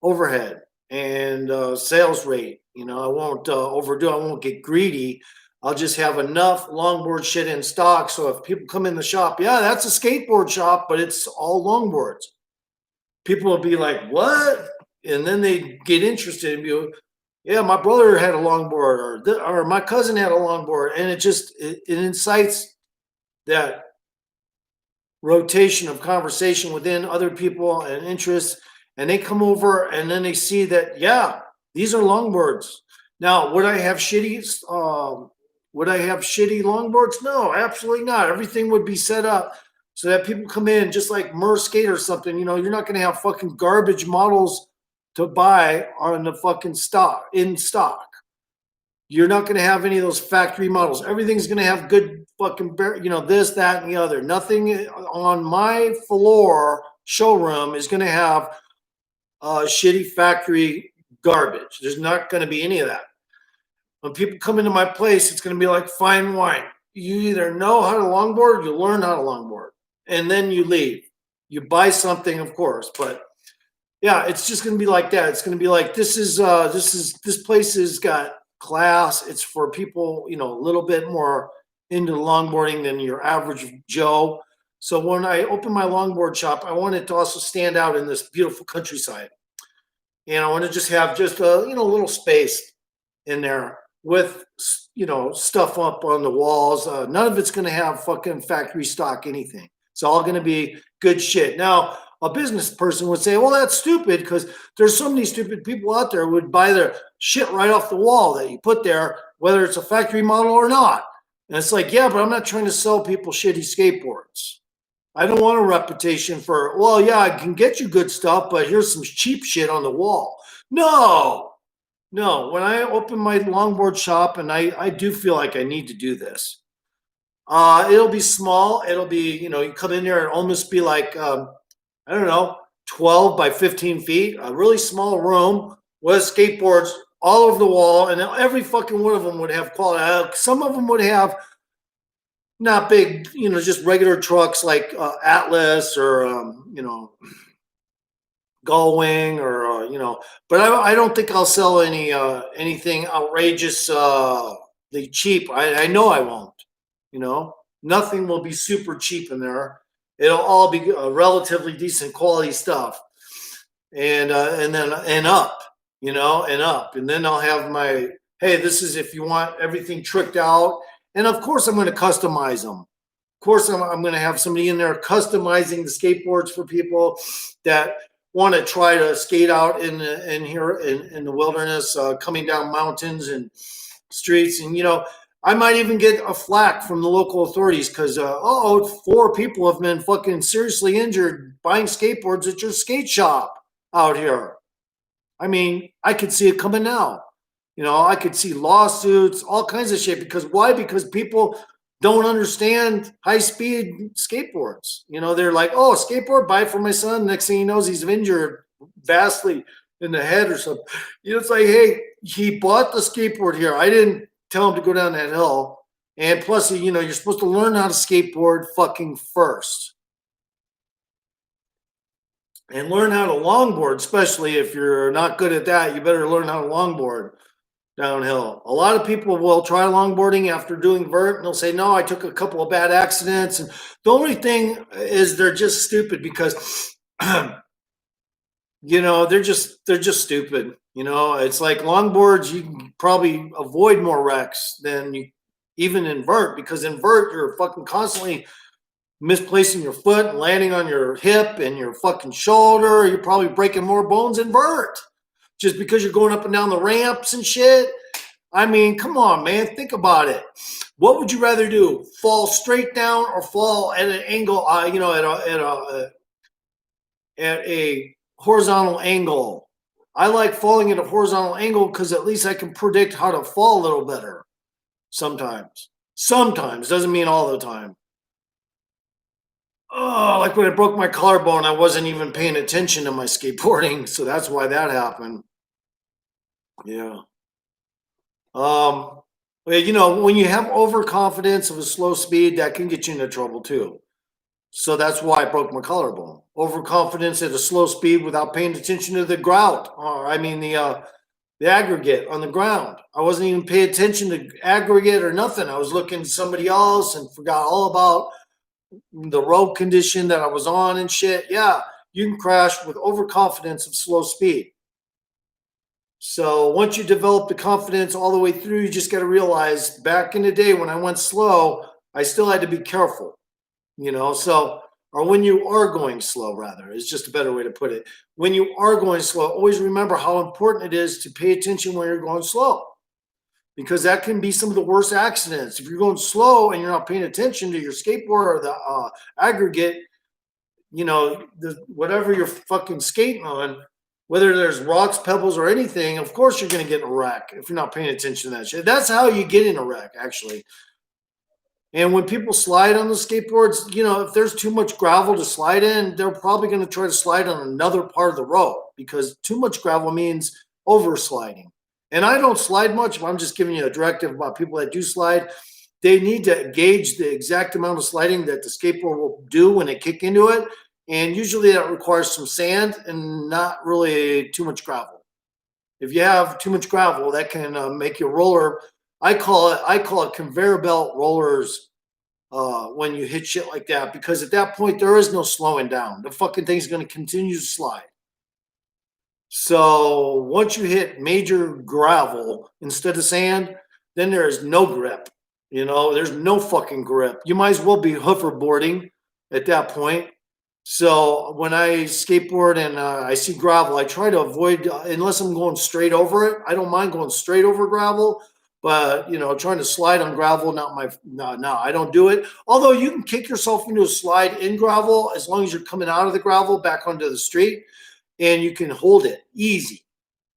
overhead and sales rate. You know, I won't overdo. I won't get greedy. I'll just have enough longboard shit in stock, so if people come in the shop, yeah, that's a skateboard shop, but it's all longboards. People will be like, what? And then they get interested and be, yeah, my brother had a longboard, or my cousin had a longboard. And it incites that rotation of conversation within other people and interests. And they come over and then they see that, yeah, these are longboards. Now, would I have shitty longboards? No, absolutely not. Everything would be set up so that people come in just like Mer Skate or something. You know, you're not going to have fucking garbage models to buy on the fucking stock. You're not going to have any of those factory models. Everything's going to have good fucking, this, that, and the other. Nothing on my floor showroom is going to have shitty factory garbage. There's not going to be any of that. When people come into my place, it's going to be like fine wine. You either know how to longboard or you learn how to longboard, and then you leave. You buy something, of course, but yeah, it's just going to be like that. It's going to be like, this place has got class. It's for people, a little bit more into longboarding than your average Joe. So when I open my longboard shop, I want it to also stand out in this beautiful countryside. And I want to just have just a, little space in there with, stuff up on the walls. None of it's going to have fucking factory stock anything. It's all going to be good shit. Now, a business person would say, well, that's stupid because there's so many stupid people out there who would buy their shit right off the wall that you put there, whether it's a factory model or not. And it's like, yeah, but I'm not trying to sell people shitty skateboards. I don't want a reputation for, well, yeah, I can get you good stuff, but here's some cheap shit on the wall. No, when I open my longboard shop, and I do feel like I need to do this, it'll be small. It'll be, you come in there and almost be like, 12 by 15 feet, a really small room with skateboards all over the wall. And every fucking one of them would have quality. Some of them would have not big, just regular trucks like Atlas or, Gullwing or, but I don't think I'll sell anything outrageously cheap. I know I won't, nothing will be super cheap in there. It'll all be relatively decent quality stuff, and then up, and up, and then I'll have my, hey, this is if you want everything tricked out, and of course I'm going to customize them. Of course I'm going to have somebody in there customizing the skateboards for people that want to try to skate out in the wilderness, coming down mountains and streets, and I might even get a flack from the local authorities because, 4 people have been fucking seriously injured buying skateboards at your skate shop out here. I mean, I could see it coming now. I could see lawsuits, all kinds of shit. Because why? Because people don't understand high-speed skateboards. They're like, oh, skateboard, buy it for my son. Next thing he knows, he's injured vastly in the head or something. It's like, hey, he bought the skateboard here. I didn't tell him to go down that hill. And plus, you're supposed to learn how to skateboard fucking first. And learn how to longboard, especially if you're not good at that. You better learn how to longboard. downhill. A lot of people will try longboarding after doing vert and they'll say, no, I took a couple of bad accidents. And the only thing is they're just stupid because, they're just stupid. It's like longboards, you can probably avoid more wrecks than you even invert, because invert, you're fucking constantly misplacing your foot and landing on your hip and your fucking shoulder. You're probably breaking more bones invert just because you're going up and down the ramps and shit. I mean, come on, man. Think about it. What would you rather do? Fall straight down or fall at an angle, at a horizontal angle? I like falling at a horizontal angle because at least I can predict how to fall a little better. Sometimes. Doesn't mean all the time. Oh, like when I broke my collarbone, I wasn't even paying attention to my skateboarding, so that's why that happened. Yeah. Well, when you have overconfidence of a slow speed, that can get you into trouble too. So that's why I broke my collarbone. Overconfidence at a slow speed without paying attention to the grout, or the aggregate on the ground. I wasn't even paying attention to aggregate or nothing. I was looking at somebody else and forgot all about the road condition that I was on and shit. Yeah, you can crash with overconfidence of slow speed. So once you develop the confidence all the way through, you just got to realize back in the day when I went slow, I still had to be careful, or when you are going slow, rather, is just a better way to put it. When you are going slow, always remember how important it is to pay attention when you're going slow, because that can be some of the worst accidents. If you're going slow and you're not paying attention to your skateboard or the aggregate, whatever you're fucking skating on, whether there's rocks, pebbles, or anything, of course you're going to get in a wreck if you're not paying attention to that shit. That's how you get in a wreck, actually. And when people slide on the skateboards, if there's too much gravel to slide in, they're probably going to try to slide on another part of the road, because too much gravel means over sliding. And I don't slide much, but I'm just giving you a directive about people that do slide. They need to gauge the exact amount of sliding that the skateboard will do when they kick into it. And usually that requires some sand and not really too much gravel. If you have too much gravel, that can make your roller. I call it conveyor belt rollers when you hit shit like that, because at that point there is no slowing down. The fucking thing's going to continue to slide. So once you hit major gravel instead of sand, then there is no grip. There's no fucking grip. You might as well be hoverboarding at that point. So when I skateboard and I see gravel, I try to avoid, unless I'm going straight over it. I don't mind going straight over gravel, but trying to slide on gravel, no, I don't do it. Although you can kick yourself into a slide in gravel as long as you're coming out of the gravel back onto the street, and you can hold it easy,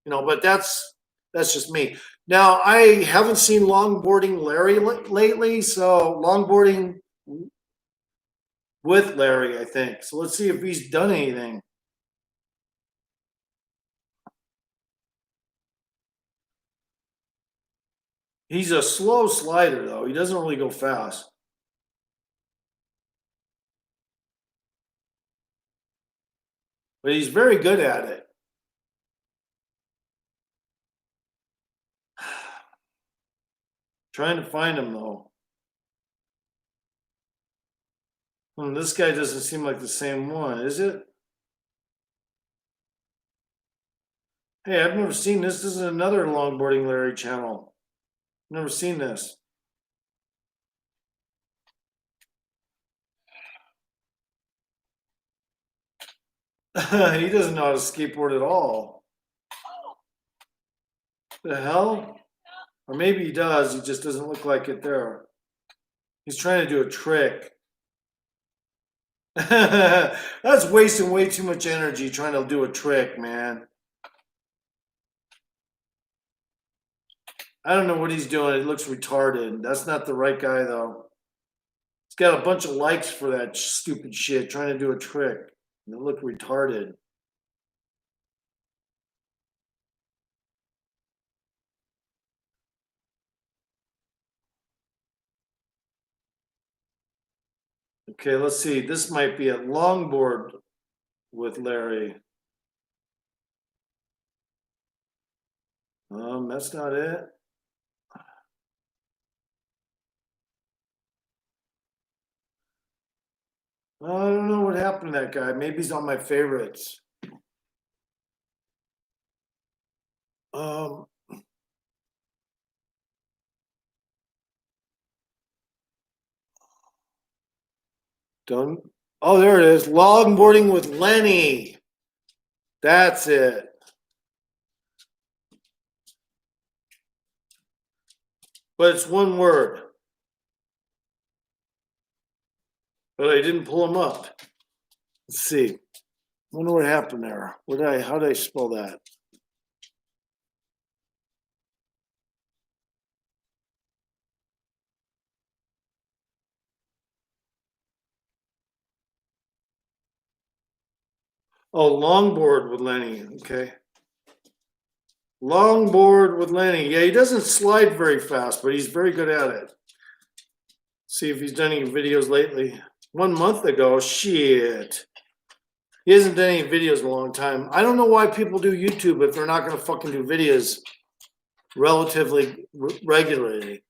but that's just me. Now, I haven't seen longboarding Larry lately, so longboarding with Larry, I think. So let's see if he's done anything. He's a slow slider, though. He doesn't really go fast. But he's very good at it. Trying to find him, though. This guy doesn't seem like the same one, is it? Hey, I've never seen this. This is another Longboarding Larry channel. Never seen this. He doesn't know how to skateboard at all. The hell? Or maybe he does. He just doesn't look like it there. He's trying to do a trick. That's wasting way too much energy trying to do a trick, man. I don't know what he's doing. It looks retarded. That's not the right guy, though. He's got a bunch of likes for that stupid shit, trying to do a trick. It looked retarded. Okay, let's see. This might be a longboard with Larry. That's not it. I don't know what happened to that guy. Maybe he's on my favorites. Um, done. Oh, there it is. Longboarding with Lenny. That's it. But it's one word. But I didn't pull him up. Let's see. Wonder what happened there. How did I spell that? Oh, longboard with Lenny. Okay. Longboard with Lenny. Yeah, he doesn't slide very fast, but he's very good at it. See if he's done any videos lately. 1 month ago, shit. He hasn't done any videos in a long time. I don't know why people do YouTube if they're not going to fucking do videos relatively regularly.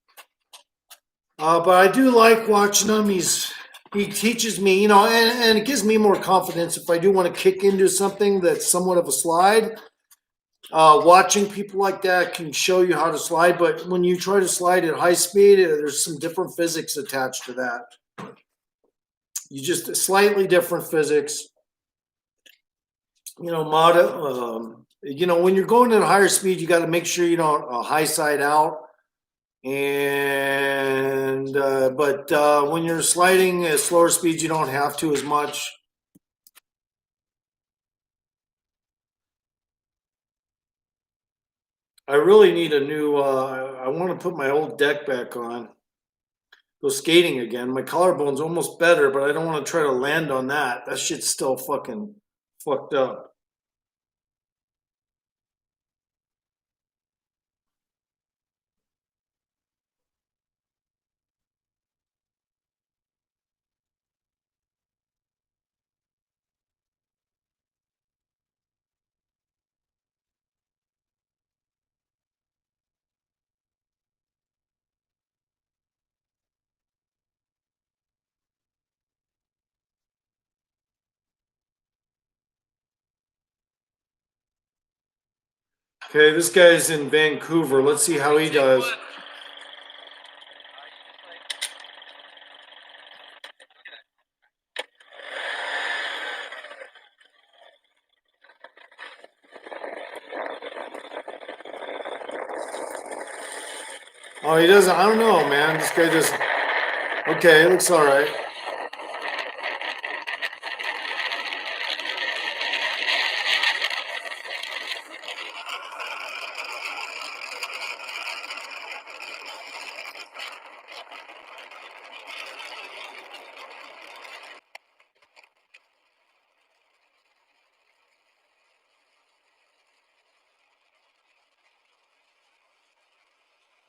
But I do like watching him. He teaches me, you know, and it gives me more confidence if I do want to kick into something that's somewhat of a slide. Watching people like that can show you how to slide, but when you try to slide at high speed, there's some different physics attached to that. You just slightly different physics. You know, you know, when you're going at a higher speed, you got to make sure you don't high side out. And but when you're sliding at slower speeds, you don't have to as much. I really need a new. I want to put my old deck back on. Go skating again. My collarbone's almost better, but I don't want to try to land on that. That shit's still fucking fucked up. Okay, this guy's in Vancouver. Let's see how he does. Oh, he doesn't. I don't know, man. This guy just. Okay, it looks all right.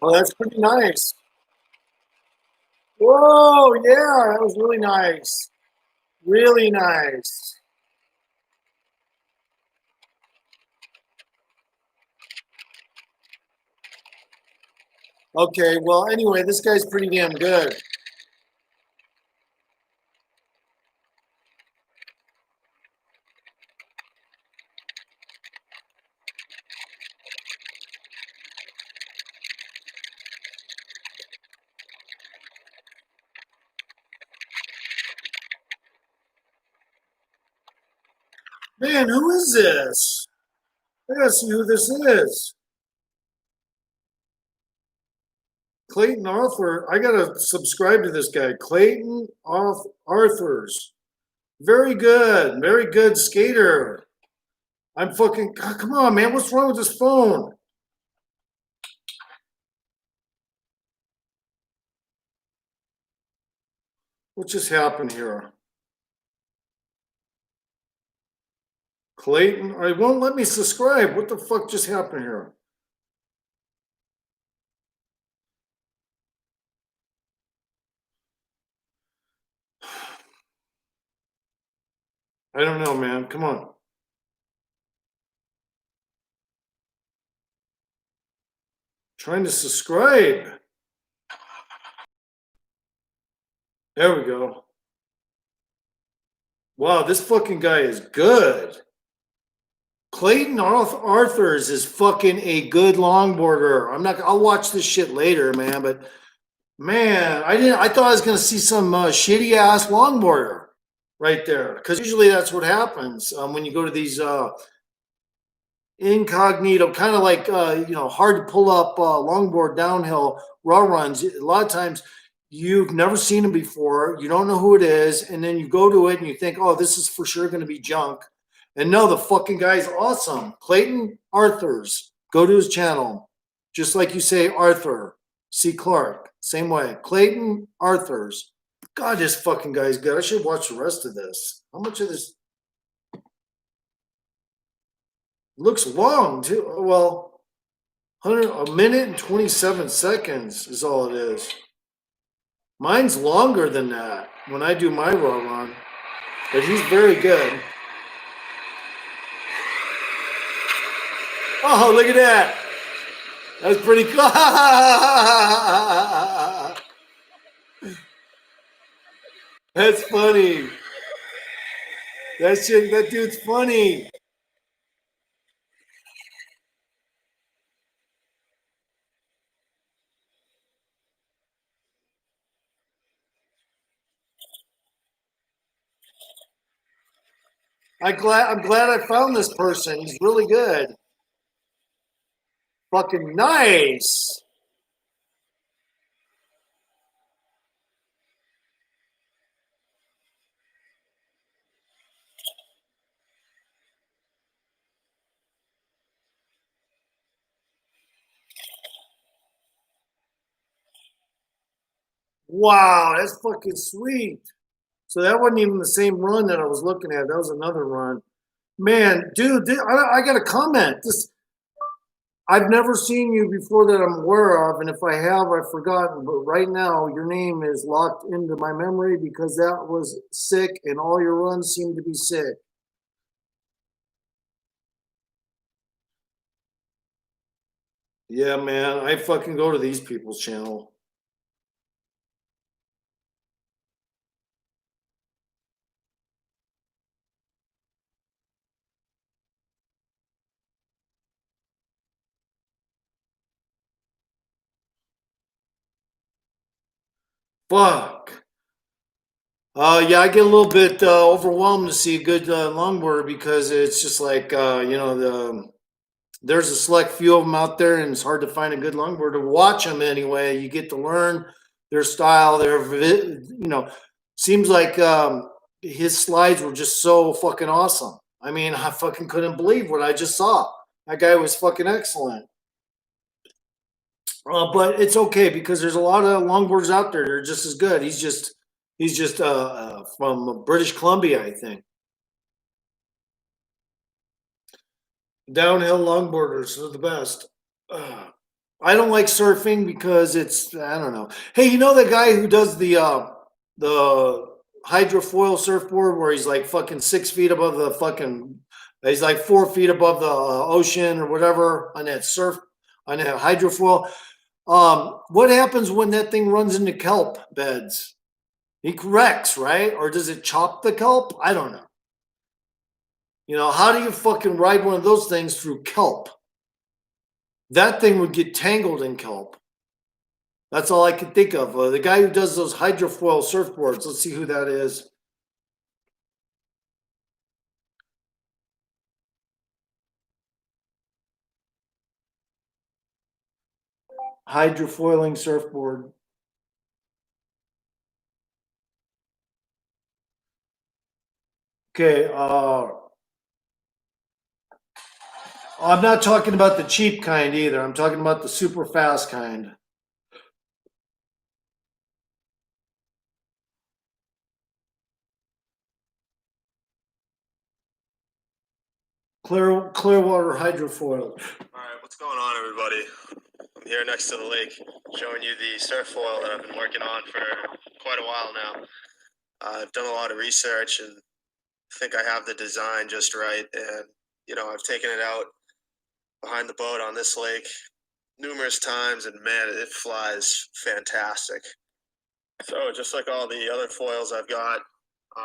Oh, that's pretty nice. Whoa, yeah, that was really nice. Really nice. Okay, well, anyway, this guy's pretty damn good. Man, who is this? I gotta see who this is. Clayton Arthur. I gotta subscribe to this guy. Clayton Arthurs. Very good skater. I'm fucking. God, come on, man. What's wrong with this phone? What just happened here? Clayton, it won't let me subscribe. What the fuck just happened here? I don't know, man. Come on. Trying to subscribe. There we go. Wow, this fucking guy is good. Clayton Arthurs is fucking a good longboarder. I'll watch this shit later, man, but man, I thought I was gonna see some shitty ass longboarder right there. Because usually that's what happens when you go to these incognito, kind of like hard to pull up longboard downhill raw runs. A lot of times you've never seen them before, you don't know who it is, and then you go to it and you think, oh, this is for sure going to be junk. And no, the fucking guy's awesome. Clayton Arthurs, go to his channel, just like you say Arthur C. Clarke, same way. Clayton Arthurs. God, this fucking guy's good. I should watch the rest of this. How much of this looks long too? Well, 100, a minute and 27 seconds is all it is. Mine's longer than that when I do my raw run, but he's very good. Oh, look at that. That's pretty cool. That's funny. That dude's funny. I'm glad I found this person. He's really good. Fucking nice. Wow, that's fucking sweet. So that wasn't even the same run that I was looking at. That was another run. Man, dude, I got a comment. I've never seen you before that I'm aware of, and if I have, I've forgotten. But right now, your name is locked into my memory because that was sick, and all your runs seem to be sick. Yeah, man, I fucking go to these people's channel. Fuck. Yeah, I get a little bit overwhelmed to see a good longboarder because it's just like there's a select few of them out there, and it's hard to find a good longboarder to watch them anyway. You get to learn their style. Seems like his slides were just so fucking awesome. I mean, I fucking couldn't believe what I just saw. That guy was fucking excellent. But it's okay because there's a lot of longboarders out there that are just as good. He's just from British Columbia, I think. Downhill longboarders are the best. I don't like surfing because I don't know. Hey, you know the guy who does the hydrofoil surfboard where he's like fucking 6 feet above the fucking, he's like 4 feet above the ocean or whatever on that hydrofoil. What happens when that thing runs into kelp beds? He wrecks, right? Or does it chop the kelp? I don't know. How do you fucking ride one of those things through kelp? That thing would get tangled in kelp. That's all I can think of. The guy who does those hydrofoil surfboards. Let's see who that is. Hydrofoiling surfboard. Okay, I'm not talking about the cheap kind either. I'm talking about the super fast kind. Clearwater hydrofoil.
All right, what's going on, everybody? I'm here next to the lake, showing you the surf foil that I've been working on for quite a while now. I've done a lot of research and think I have the design just right. And I've taken it out behind the boat on this lake numerous times, and man, it flies fantastic. So just like all the other foils I've got.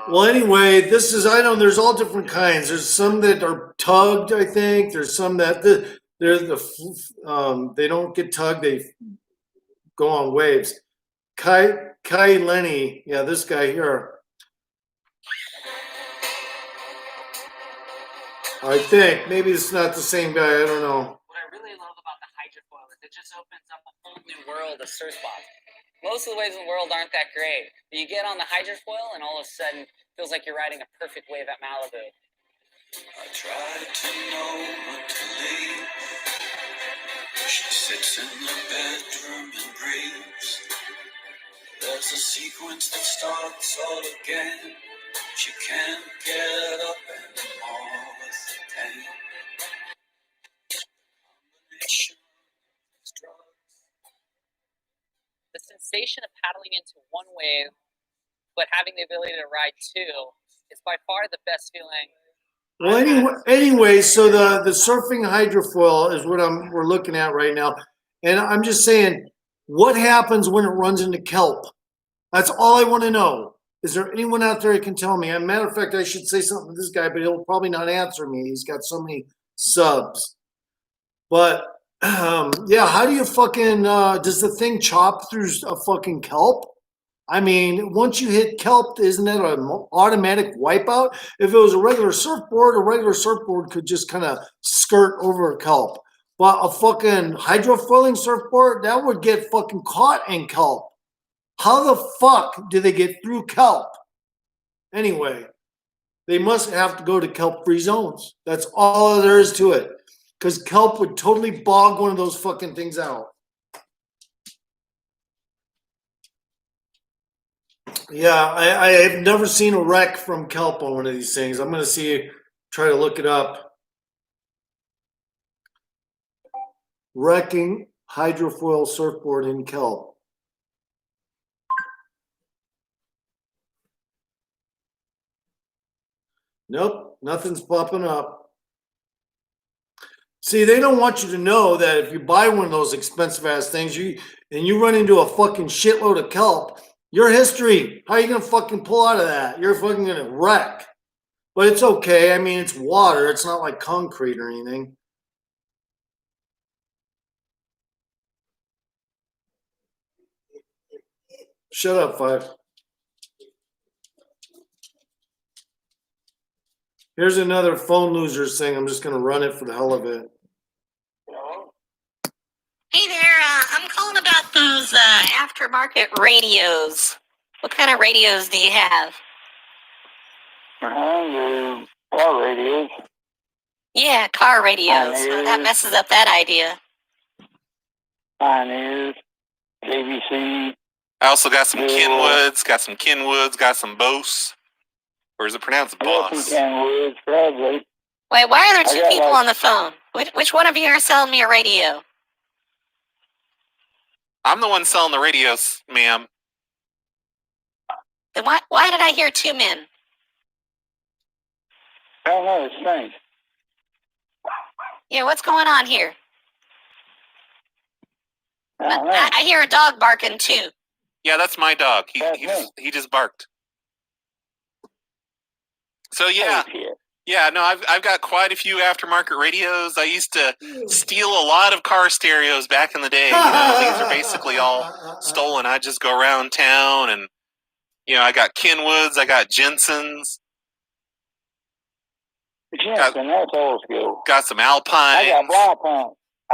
Well, anyway, I know there's all different kinds. There's some that are tugged, I think. There's some that they don't get tugged. They go on waves. Kai Lenny, yeah, this guy here. I think maybe it's not the same guy. I don't know.
What I really love about the hydrofoil is it just opens up a whole new world of surf spots. Most of the waves in the world aren't that great. But you get on the hydrofoil and all of a sudden it feels like you're riding a perfect wave at Malibu.
I tried to know what to leave. She sits in the bedroom and breathes. There's a sequence that starts all again. She can't get up anymore with the pain.
The sensation of paddling into one wave, but having the ability to ride two, is by far the best feeling.
Well, anyway, so the surfing hydrofoil is what we're looking at right now, and I'm just saying, what happens when it runs into kelp? That's all I want to know. Is there anyone out there that can tell me? As a matter of fact, I should say something to this guy, but he'll probably not answer me. He's got so many subs. But yeah, how do you fucking does the thing chop through a fucking kelp? I mean, once you hit kelp, isn't that an automatic wipeout? If it was a regular surfboard could just kind of skirt over a kelp. But a fucking hydrofoiling surfboard, that would get fucking caught in kelp. How the fuck do they get through kelp? Anyway, they must have to go to kelp-free zones. That's all there is to it. Because kelp would totally bog one of those fucking things out. Yeah, I have never seen a wreck from kelp on one of these things. I'm going to try to look it up. Wrecking hydrofoil surfboard in kelp. Nope, nothing's popping up. See, they don't want you to know that if you buy one of those expensive ass things, and you run into a fucking shitload of kelp, your history. How are you gonna fucking pull out of that? You're fucking gonna wreck. But it's okay. I mean, it's water. It's not like concrete or anything. Shut up, Five. Here's another phone losers thing. I'm just gonna run it for the hell of it.
Hey there, I'm calling about those aftermarket radios. What kind of radios do you have?
Car radios.
Yeah, car radios. Well, that messes up that idea.
Pioneers, JVC.
I also got some Kenwoods, got some Bose. Or is it pronounced Boss?
Kenwoods, probably.
Wait, why are there two people on the phone? Which one of you are selling me a radio?
I'm the one selling the radios, ma'am.
Then why did I hear two men?
I don't know, it's strange.
Yeah, what's going on here? I hear a dog barking too.
Yeah, that's my dog. He just barked. So no, I've got quite a few aftermarket radios. I used to steal a lot of car stereos back in the day. These are basically all stolen. I just go around town and I got Kenwoods, I got Jensen's.
Jensen, that's old school.
Got some Alpines.
I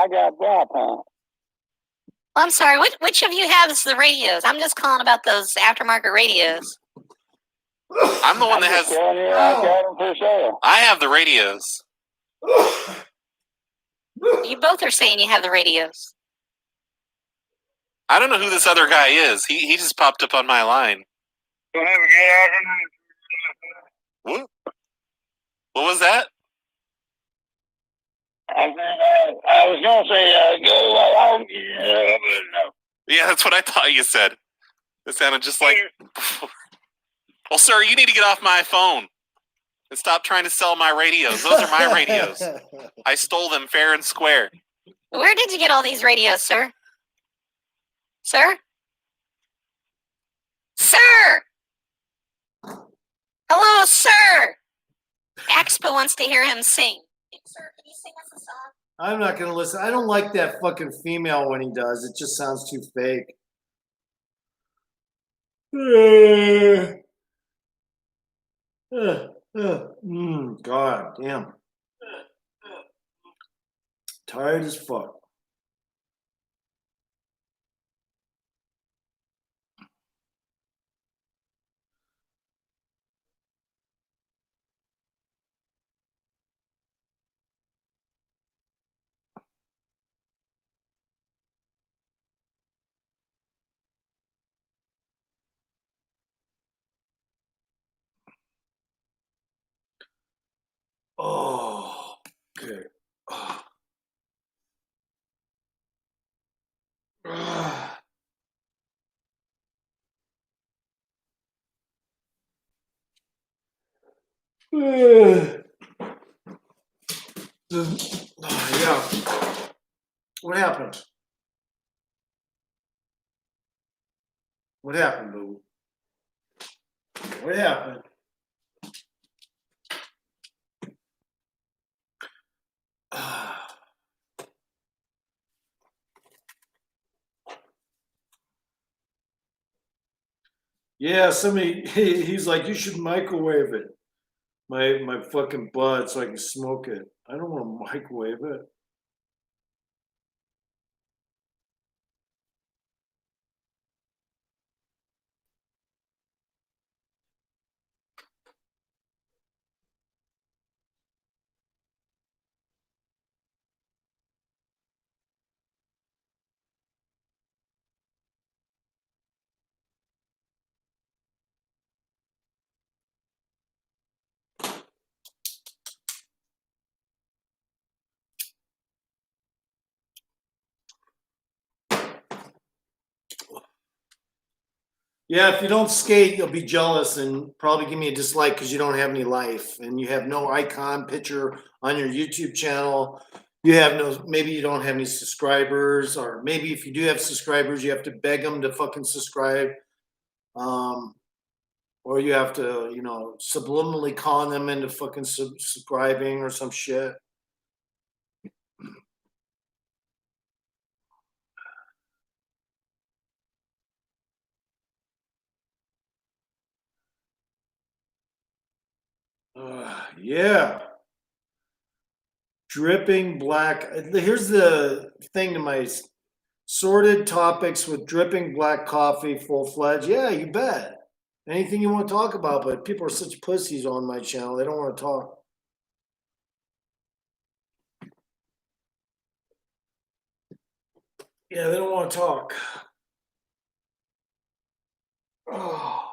got Black Pump.
Well, I'm sorry, which of you has the radios? I'm just calling about those aftermarket radios.
I'm the one that has.
I got them for sale.
I have the radios.
You both are saying you have the radios.
I don't know who this other guy is. He just popped up on my line. What? What was that?
I was going to say, go out.
Yeah, that's what I thought you said. It sounded just like... Well, sir, you need to get off my phone and stop trying to sell my radios. Those are my radios. I stole them fair and square.
Where did you get all these radios, sir? Sir? Sir! Hello, sir! Expo wants to hear him sing. Sir, can you sing us a song?
I'm not gonna listen. I don't like that fucking female when he does. It just sounds too fake. God damn. Tired as fuck. Oh, okay. Yeah. What happened? What happened, boo? What happened? Yeah, somebody, he's like, you should microwave it. My fucking bud so I can smoke it. I don't want to microwave it. Yeah, if you don't skate, you'll be jealous and probably give me a dislike because you don't have any life and you have no icon picture on your YouTube channel. You have no, maybe you don't have any subscribers, or maybe if you do have subscribers, you have to beg them to fucking subscribe. Or you have to, you know, subliminally con them into fucking subscribing or some shit. Yeah. Dripping black. Here's the thing to my sorted topics with dripping black coffee, full fledged. Yeah, you bet. Anything you want to talk about, but people are such pussies on my channel. They don't want to talk. Yeah, they don't want to talk. Oh.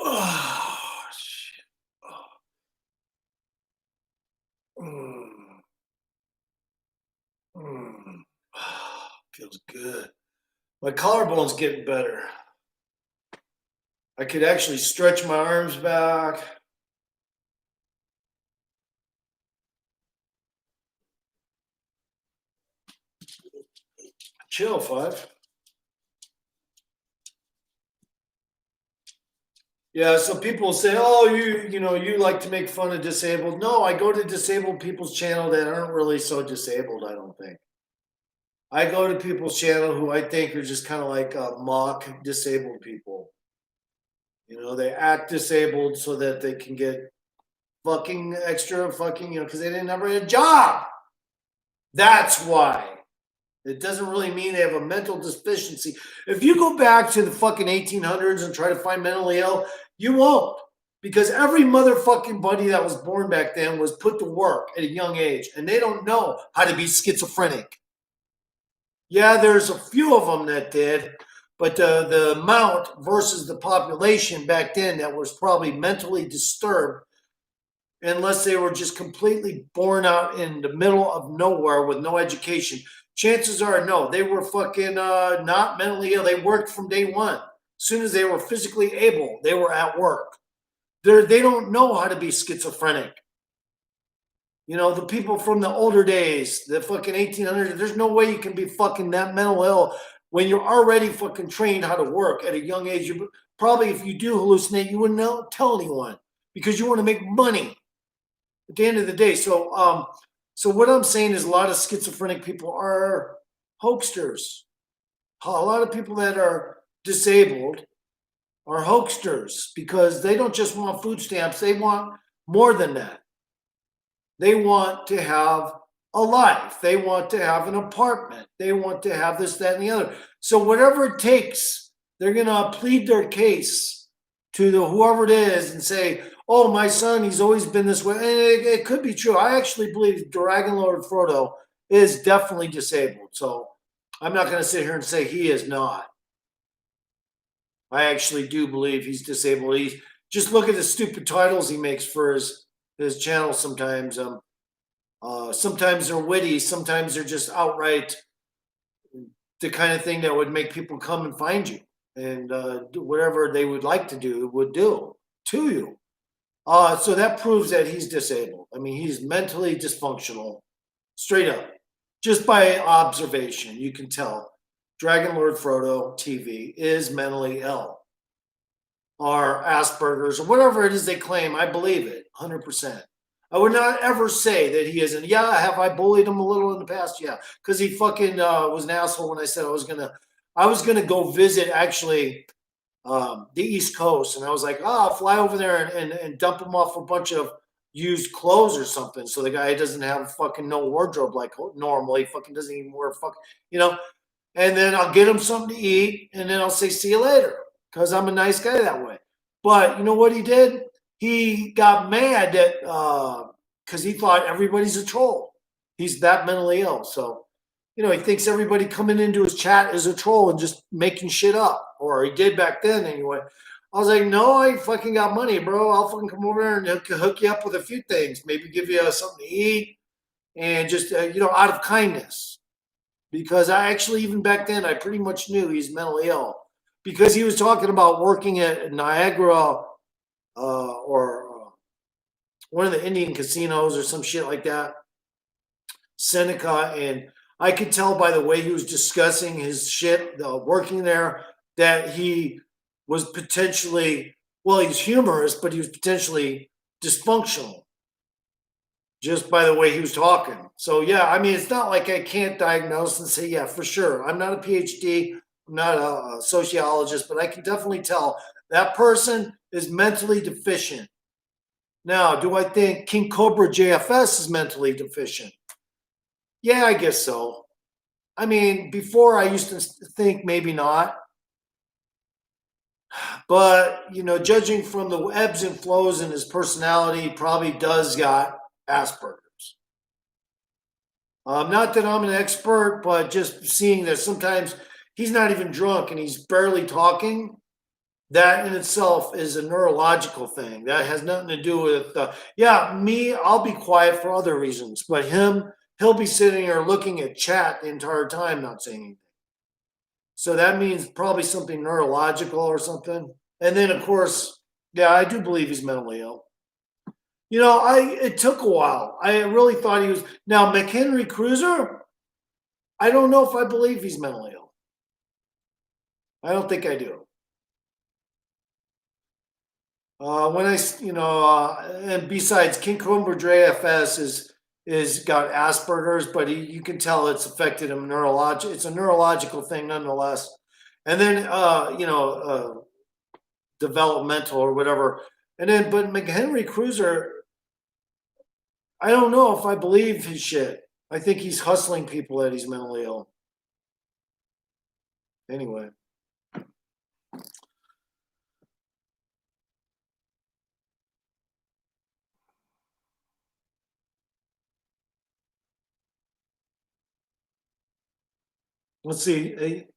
Oh, shit. Feels good. My collarbone's getting better. I could actually stretch my arms back. Chill, Five. Yeah, so people say, "Oh, you like to make fun of disabled." No, I go to disabled people's channel that aren't really so disabled. I don't think. I go to people's channel who I think are just kind of like mock disabled people. You know, they act disabled so that they can get fucking extra fucking, because they didn't ever have a job. That's why. It doesn't really mean they have a mental deficiency. If you go back to the fucking 1800s and try to find mentally ill, you won't. Because every motherfucking buddy that was born back then was put to work at a young age, and they don't know how to be schizophrenic. Yeah, there's a few of them that did, but the amount versus the population back then that was probably mentally disturbed, unless they were just completely born out in the middle of nowhere with no education, chances are no, they were fucking not mentally ill. They worked from day one. As soon as they were physically able, they were at work. they don't know how to be schizophrenic. You know, the people from the older days, the fucking 1800s, there's no way you can be fucking that mental ill when you're already fucking trained how to work at a young age. You probably, if you do hallucinate, you wouldn't tell anyone because you want to make money at the end of the day. So, so what I'm saying is a lot of schizophrenic people are hoaxsters. A lot of people that are disabled are hoaxsters because they don't just want food stamps. They want more than that. They want to have a life. They want to have an apartment. They want to have this, that, and the other. So whatever it takes, they're going to plead their case to the whoever it is and say, oh, my son, he's always been this way. And it could be true. I actually believe Dragon Lord Frodo is definitely disabled. So I'm not going to sit here and say he is not. I actually do believe he's disabled. Just look at the stupid titles he makes for his channel sometimes. Sometimes they're witty, sometimes they're just outright the kind of thing that would make people come and find you and do whatever they would like to do would do to you. So that proves that he's disabled. I mean, he's mentally dysfunctional, straight up. Just by observation, you can tell Dragon Lord Frodo TV is mentally ill. Or Asperger's, or whatever it is they claim. I believe it, 100%. I would not ever say that he isn't. Yeah, have I bullied him a little in the past? Yeah, because he fucking was an asshole when I said I was gonna go visit actually the East Coast, and I was like, I'll fly over there and dump him off a bunch of used clothes or something, so the guy doesn't have fucking no wardrobe like normal. He fucking doesn't even wear and then I'll get him something to eat, and then I'll say see you later because I'm a nice guy that way. But you know what he did? He got mad that because he thought everybody's a troll. He's that mentally ill. So, he thinks everybody coming into his chat is a troll and just making shit up. Or he did back then anyway. I was like, no, I fucking got money, bro. I'll fucking come over there and hook you up with a few things. Maybe give you something to eat and just, out of kindness. Because I actually, even back then, I pretty much knew he's mentally ill. Because he was talking about working at Niagara or one of the Indian casinos or some shit like that, Seneca, and I could tell by the way he was discussing his shit working there that he was potentially, well, he's humorous, but he was potentially dysfunctional just by the way he was talking. So yeah, I mean, it's not like I can't diagnose and say, yeah, for sure. I'm not a PhD, I'm not a sociologist, but I can definitely tell that person is mentally deficient. Now, do I think King Cobra JFS is mentally deficient? Yeah, I guess so. I mean, before I used to think maybe not. But, judging from the ebbs and flows in his personality, he probably does got Asperger's. Not that I'm an expert, but just seeing that sometimes he's not even drunk and he's barely talking. That in itself is a neurological thing. That has nothing to do with, me, I'll be quiet for other reasons. But he'll be sitting there looking at chat the entire time, not saying anything. So that means probably something neurological or something. And then, of course, yeah, I do believe he's mentally ill. It took a while. I really thought he was. Now, McHenry Cruiser, I don't know if I believe he's mentally ill. I don't think I do. And besides, King Cobra JFS is got Asperger's, but you can tell it's affected him neurological. It's a neurological thing nonetheless. And then, developmental or whatever. And then, but McHenry Cruiser, I don't know if I believe his shit. I think he's hustling people that he's mentally ill. Anyway. Let's see.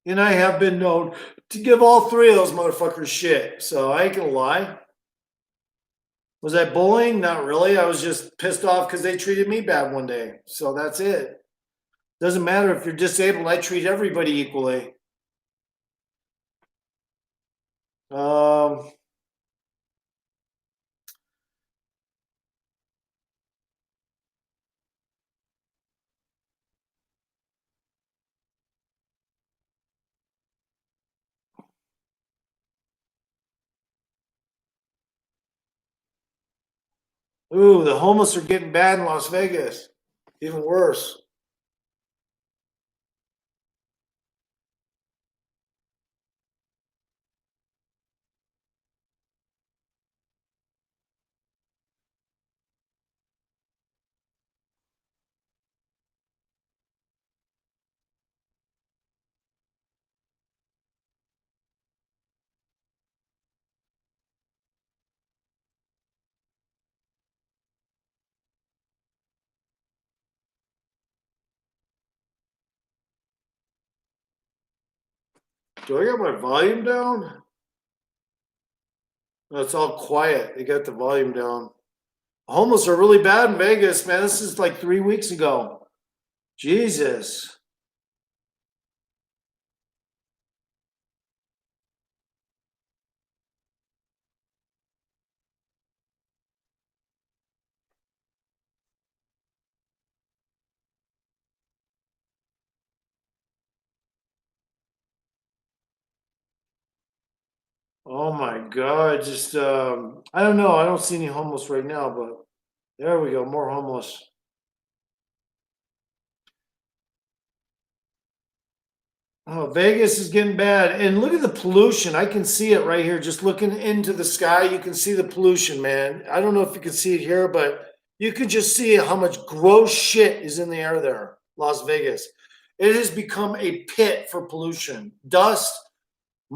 And I have been known to give all three of those motherfuckers shit. So I ain't gonna lie. Was I bullying? Not really. I was just pissed off because they treated me bad one day. So that's it. Doesn't matter if you're disabled. I treat everybody equally. Ooh, the homeless are getting bad in Las Vegas. Even worse. Do I got my volume down? No, it's all quiet. They got the volume down. Homeless are really bad in Vegas, man. This is like 3 weeks ago. Jesus. Oh my God. Just, I don't know. I don't see any homeless right now, but there we go. More homeless. Oh, Vegas is getting bad. And look at the pollution. I can see it right here. Just looking into the sky, you can see the pollution, man. I don't know if you can see it here, but you can just see how much gross shit is in the air there, Las Vegas. It has become a pit for pollution. Dust,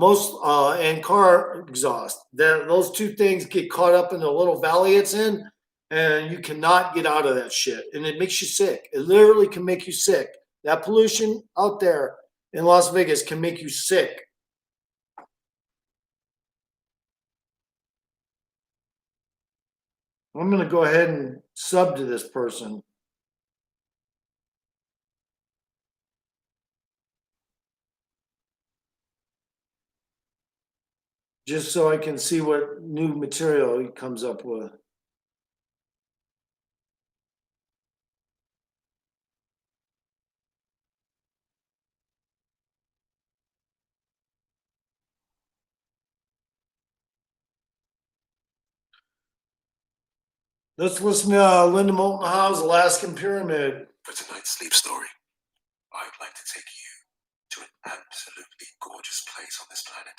and car exhaust. Those two things get caught up in the little valley it's in, and you cannot get out of that shit. And it makes you sick. It literally can make you sick. That pollution out there in Las Vegas can make you sick. I'm going to go ahead and sub to this person. Just so I can see what new material he comes up with. Let's listen to Linda Moulton Howe's Alaskan Pyramid.
For tonight's sleep story, I'd like to take you to an absolutely gorgeous place on this planet.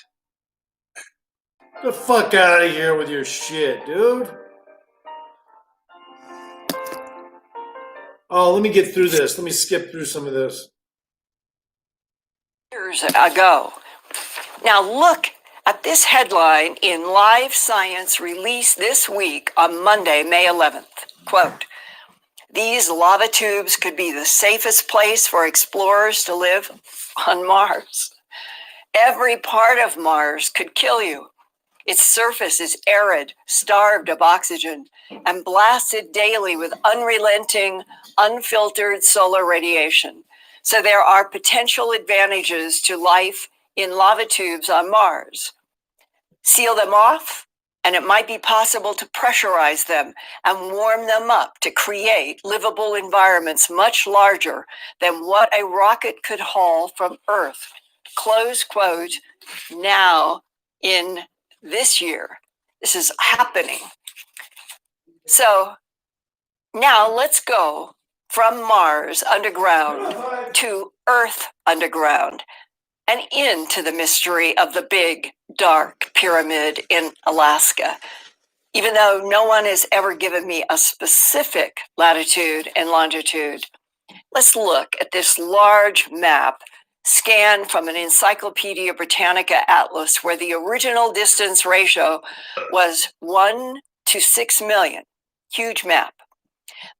Get the fuck out of here with your shit, dude. Oh, let me get through this. Let me skip through some of this.
Years ago. Now look at this headline in Live Science released this week on Monday, May 11th. Quote, "These lava tubes could be the safest place for explorers to live on Mars. Every part of Mars could kill you. Its surface is arid, starved of oxygen, and blasted daily with unrelenting, unfiltered solar radiation. So there are potential advantages to life in lava tubes on Mars. Seal them off, and it might be possible to pressurize them and warm them up to create livable environments much larger than what a rocket could haul from Earth." Close quote. Now, in this year, this is happening. So now let's go from Mars underground to Earth underground and into the mystery of the big, dark pyramid in Alaska. Even though no one has ever given me a specific latitude and longitude, let's look at this large map scanned from an Encyclopedia Britannica atlas where the original distance ratio was 1 to 6 million. Huge map.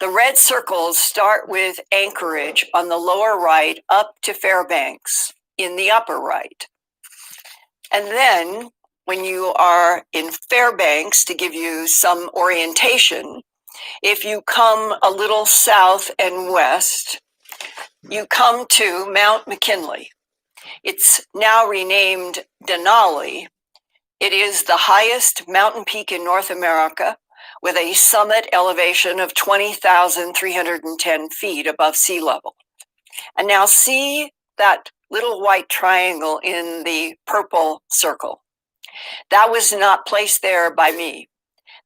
The red circles start with Anchorage on the lower right up to Fairbanks in the upper right. And then when you are in Fairbanks, to give you some orientation, if you come a little south and west, you come to Mount McKinley. It's now renamed Denali. It is the highest mountain peak in North America with a summit elevation of 20,310 feet above sea level. And now see that little white triangle in the purple circle. That was not placed there by me.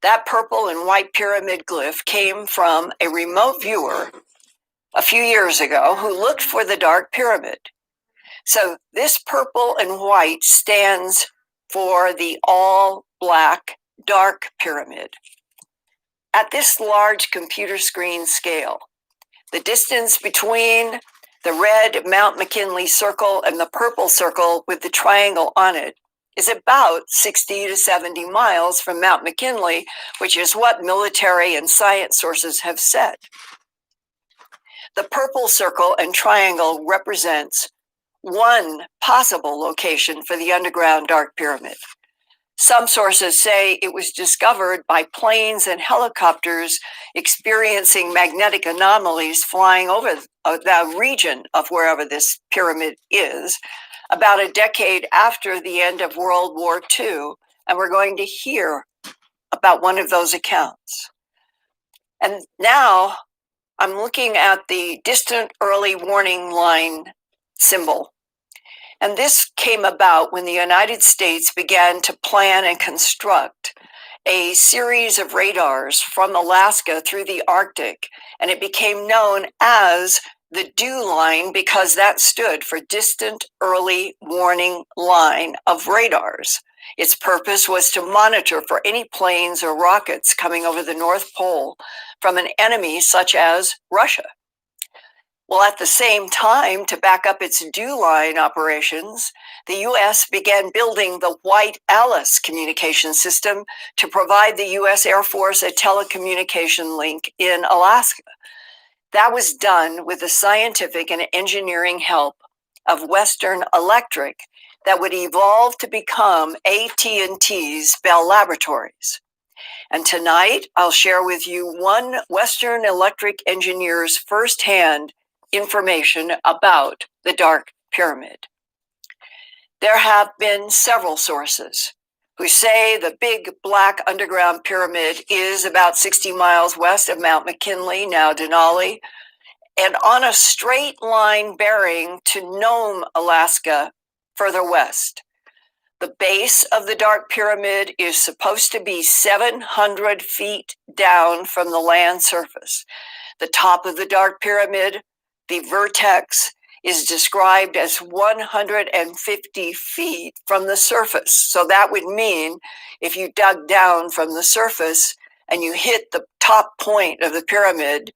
That purple and white pyramid glyph came from a remote viewer a few years ago who looked for the dark pyramid. So this purple and white stands for the all black dark pyramid. At this large computer screen scale, the distance between the red Mount McKinley circle and the purple circle with the triangle on it is about 60 to 70 miles from Mount McKinley, which is what military and science sources have said. The purple circle and triangle represents one possible location for the underground dark pyramid. Some sources say it was discovered by planes and helicopters experiencing magnetic anomalies flying over the region of wherever this pyramid is about a decade after the end of World War II, and we're going to hear about one of those accounts. And now I'm looking at the distant early warning line symbol. And this came about when the United States began to plan and construct a series of radars from Alaska through the Arctic, and it became known as the DEW line because that stood for Distant Early Warning Line of Radars. Its purpose was to monitor for any planes or rockets coming over the North Pole from an enemy such as Russia. Well, at the same time, to back up its DEW line operations, the U.S. began building the White Alice communication system to provide the U.S. Air Force a telecommunication link in Alaska. That was done with the scientific and engineering help of Western Electric that would evolve to become AT&T's Bell Laboratories. And tonight, I'll share with you one Western Electric engineer's firsthand information about the Dark Pyramid. There have been several sources who say the big black underground pyramid is about 60 miles west of Mount McKinley, now Denali, and on a straight line bearing to Nome, Alaska, further west. The base of the Dark Pyramid is supposed to be 700 feet down from the land surface. The top of the Dark Pyramid, the vertex, is described as 150 feet from the surface. So that would mean if you dug down from the surface and you hit the top point of the pyramid,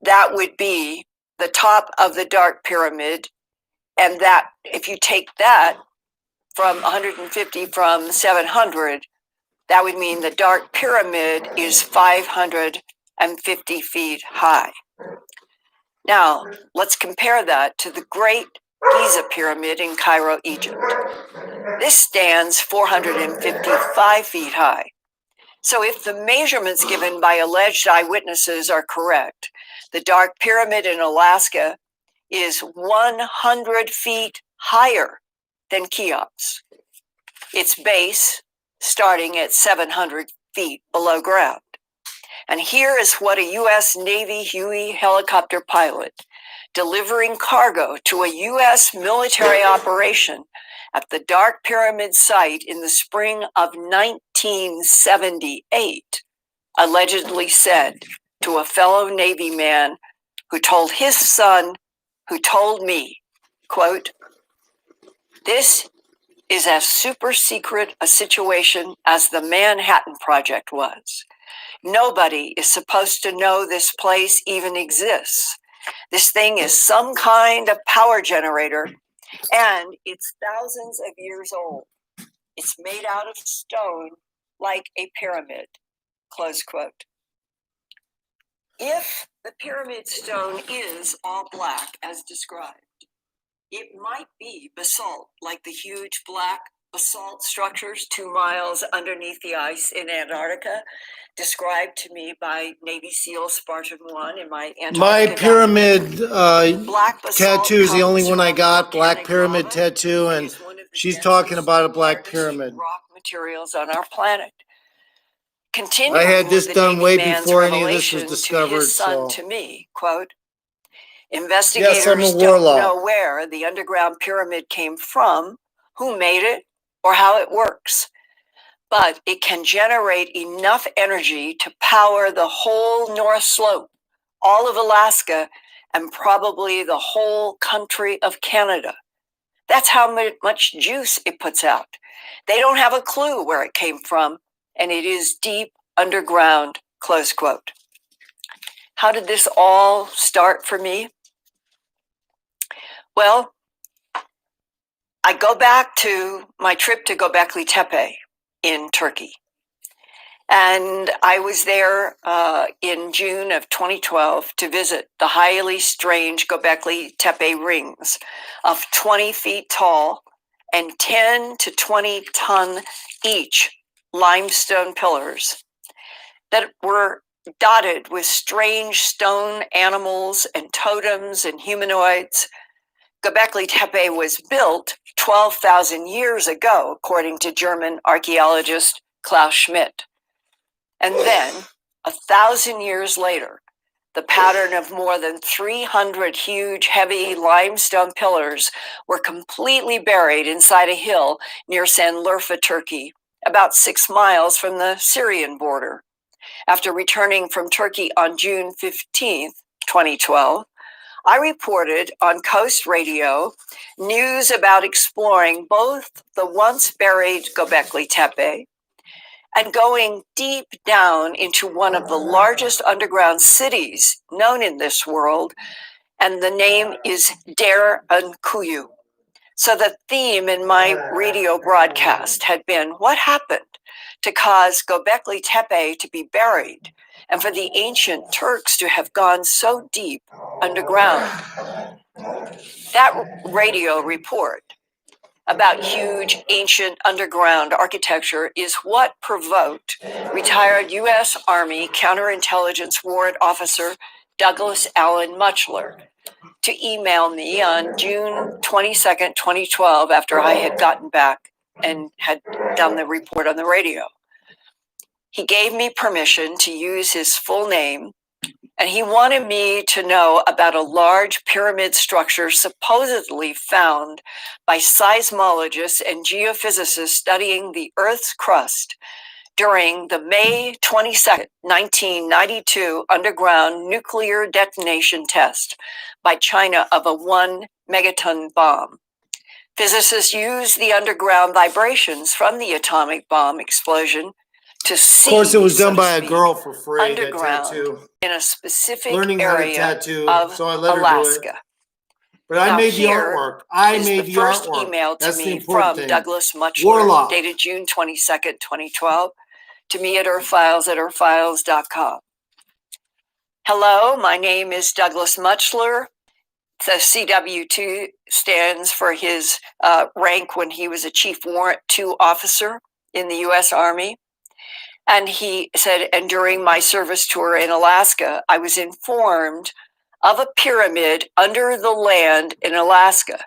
that would be the top of the Dark Pyramid. And that, if you take that from 150 from 700, that would mean the Dark Pyramid is 550 feet high. Now, let's compare that to the Great Giza Pyramid in Cairo, Egypt. This stands 455 feet high. So if the measurements given by alleged eyewitnesses are correct, the Dark Pyramid in Alaska is 100 feet higher than Cheops. Its base starting at 700 feet below ground. And here is what a U.S. Navy Huey helicopter pilot delivering cargo to a U.S. military operation at the Dark Pyramid site in the spring of 1978 allegedly said to a fellow Navy man who told his son, who told me, quote, "This is as super secret a situation as the Manhattan Project was. Nobody is supposed to know this place even exists. This thing is some kind of power generator, and it's thousands of years old. It's made out of stone like a pyramid," close quote. If the pyramid stone is all black as described, it might be basalt, like the huge black basalt structures 2 miles underneath the ice in Antarctica, described to me by Navy SEAL Spartan 1 in my Antarctica.
My pyramid
Black basalt
tattoo is the only
comes
one I
from
got, black
volcanic
pyramid
lava.
tattoo,
It
and
is one of the
she's
densest,
talking about a black
hardest
pyramid.
rock materials on our planet. Continuing
I had this
with the
done
Navy
way
man's
before any of this was
revelation to
discovered,
his son
so
to me, quote,
yes, I'm a
"Investigators don't
warlock.
know where the underground pyramid came from, who made it, or how it works. but it can generate enough energy to power the whole North Slope, all of Alaska, and probably the whole country of Canada. That's how much juice it puts out. They don't have a clue where it came from, and it is deep underground, close quote. How did this all start for me? Well, I go back to my trip to Göbekli Tepe in Turkey. And I was there in June of 2012 to visit the highly strange Göbekli Tepe rings of 20 feet tall and 10 to 20 ton each limestone pillars that were dotted with strange stone animals and totems and humanoids. Göbekli Tepe was built 12,000 years ago, according to German archaeologist Klaus Schmidt. And then, 1,000 years later, the pattern of more than 300 huge, heavy limestone pillars were completely buried inside a hill near Sanliurfa, Turkey, about 6 miles from the Syrian border. After returning from Turkey on June 15th, 2012, I reported on Coast Radio news about exploring both the once buried Göbekli Tepe and going deep down into one of the largest underground cities known in this world, and the name is Dere Kuyu. So the theme in my radio broadcast had been, what happened to cause Göbekli Tepe to be buried and for the ancient Turks to have gone so deep underground? That radio report about huge ancient underground architecture is what provoked retired U.S. Army counterintelligence warrant officer Douglas Allen Muchler to email me on June 22nd, 2012, after I had gotten back and had done the report on the radio. He gave me permission to use his full name, and he wanted me to know about a large pyramid structure supposedly found by seismologists and geophysicists studying the Earth's crust during the May 22nd, 1992 underground nuclear detonation test by China of a 1 megaton bomb. Physicists used the underground vibrations from the atomic bomb explosion to see,
of course, it was done
so to
by a
speak,
girl for free.
underground
That tattoo.
in a specific
Learning how to
area
tattoo,
of
so I let her
Alaska.
do it. But I
Now,
made the
here
artwork. I
is
made
the
the
first
artwork.
email to
That's the
me
important
from
thing.
Douglas Muchler,
Warlock.
dated June 22nd, 2012, to me at earthfiles@earthfiles.com. Hello, my name is Douglas Muchler. The CW2 stands for his rank when he was a Chief Warrant II officer in the U.S. Army. And he said, and during my service tour in Alaska, I was informed of a pyramid under the land in Alaska.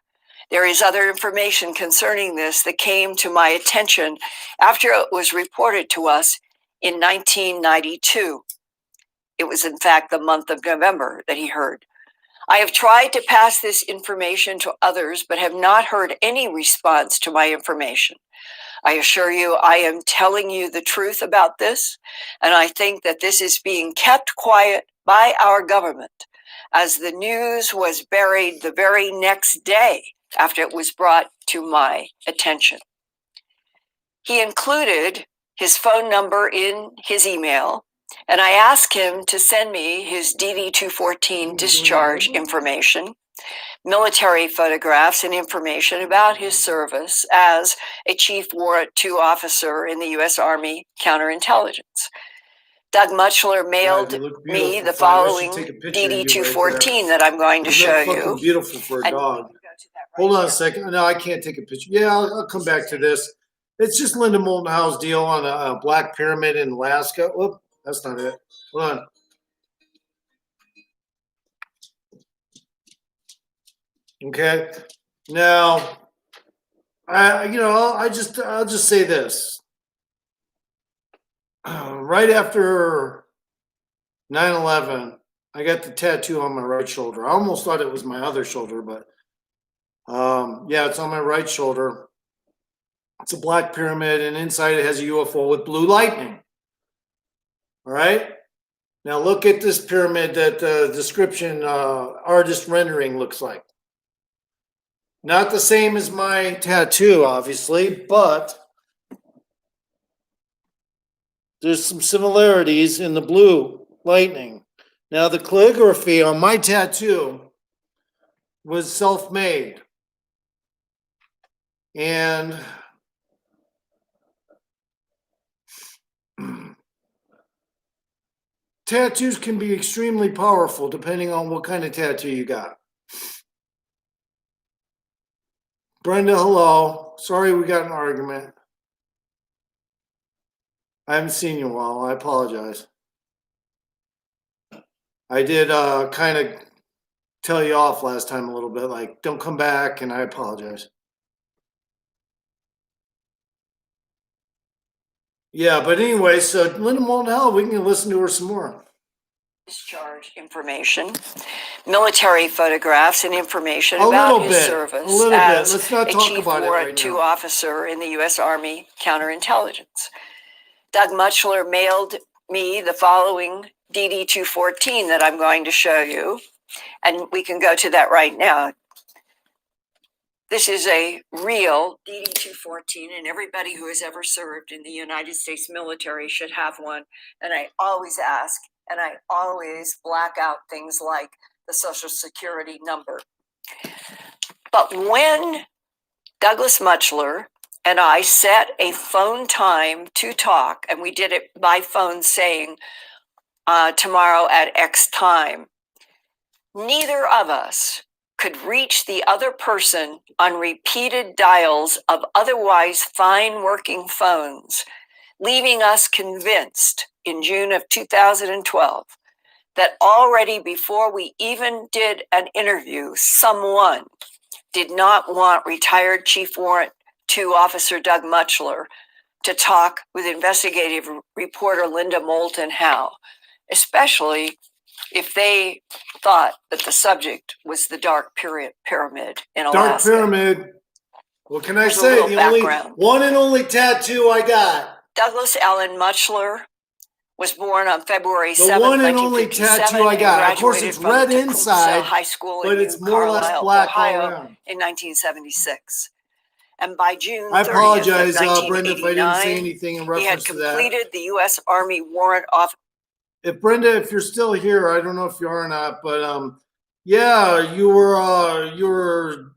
There is other information concerning this that came to my attention after it was reported to us in 1992. It was, in fact, the month of November that he heard. I have tried to pass this information to others, but have not heard any response to my information. I assure you, I am telling you the truth about this, and I think that this is being kept quiet by our government, as the news was buried the very next day after it was brought to my attention. He included his phone number in his email, and I asked him to send me his DD-214 discharge information, military photographs, and information about his service as a Chief Warrant II officer in the U.S. Army counterintelligence. Doug Muchler mailed me the following DD-214 that I'm going to show you.
Beautiful for a dog. Hold on a second. No, I can't take a picture. Yeah, I'll come back to this. It's just Linda Moulton Howe's deal on a black pyramid in Alaska. Whoop, that's not it. Hold on. Okay. Now, I'll just say this. Right after 9/11, I got the tattoo on my right shoulder. I almost thought it was my other shoulder, but yeah, it's on my right shoulder. It's a black pyramid, and inside it has a UFO with blue lightning. All right? Now look at this pyramid that the description artist rendering looks like. Not the same as my tattoo, obviously, but there's some similarities in the blue lightning. Now the calligraphy on my tattoo was self-made. And tattoos can be extremely powerful depending on what kind of tattoo you got. Brenda, hello. Sorry we got an argument. I haven't seen you in a while. I apologize. I did kind of tell you off last time a little bit, like, don't come back, and I apologize. Yeah, but anyway, so Linda Moulton Hell, we can listen to her some more.
Discharge information, military photographs, and information about his service as
Let's not
a
talk
Chief
about it
Warrant
right
2
now.
officer in the U.S. Army Counterintelligence. Doug Mutchler mailed me the following DD-214 that I'm going to show you, and we can go to that right now. This is a real DD-214, and everybody who has ever served in the United States military should have one. And I always ask, and I always black out things like the Social Security number. But when Douglas Mutchler and I set a phone time to talk, and we did it by phone saying tomorrow at X time, neither of us could reach the other person on repeated dials of otherwise fine working phones, leaving us convinced in June of 2012 that already before we even did an interview, someone did not want retired Chief Warrant 2 Officer Doug Mutchler to talk with investigative reporter Linda Moulton Howe, especially if they thought that the subject was the Dark Pyramid in Alaska.
Dark Pyramid. What can I
Here's a
say?
little
The only
background.
one and only tattoo I got.
Douglas Allen Mutchler was born on February 7th,
The one and only
1957,
tattoo I got. Of course,
graduated
it's
from
red
Tecumseh
inside,
High School
but
in
it's more or less
Carlisle,
black all
Ohio,
around.
in 1976. And by June 30th
I apologize,
of
Brenda, if I didn't say
1989,
anything in
he
reference
had
to that.
completed the U.S. Army warrant officer.
If Brenda, if you're still here, I don't know if you are or not, but yeah, you were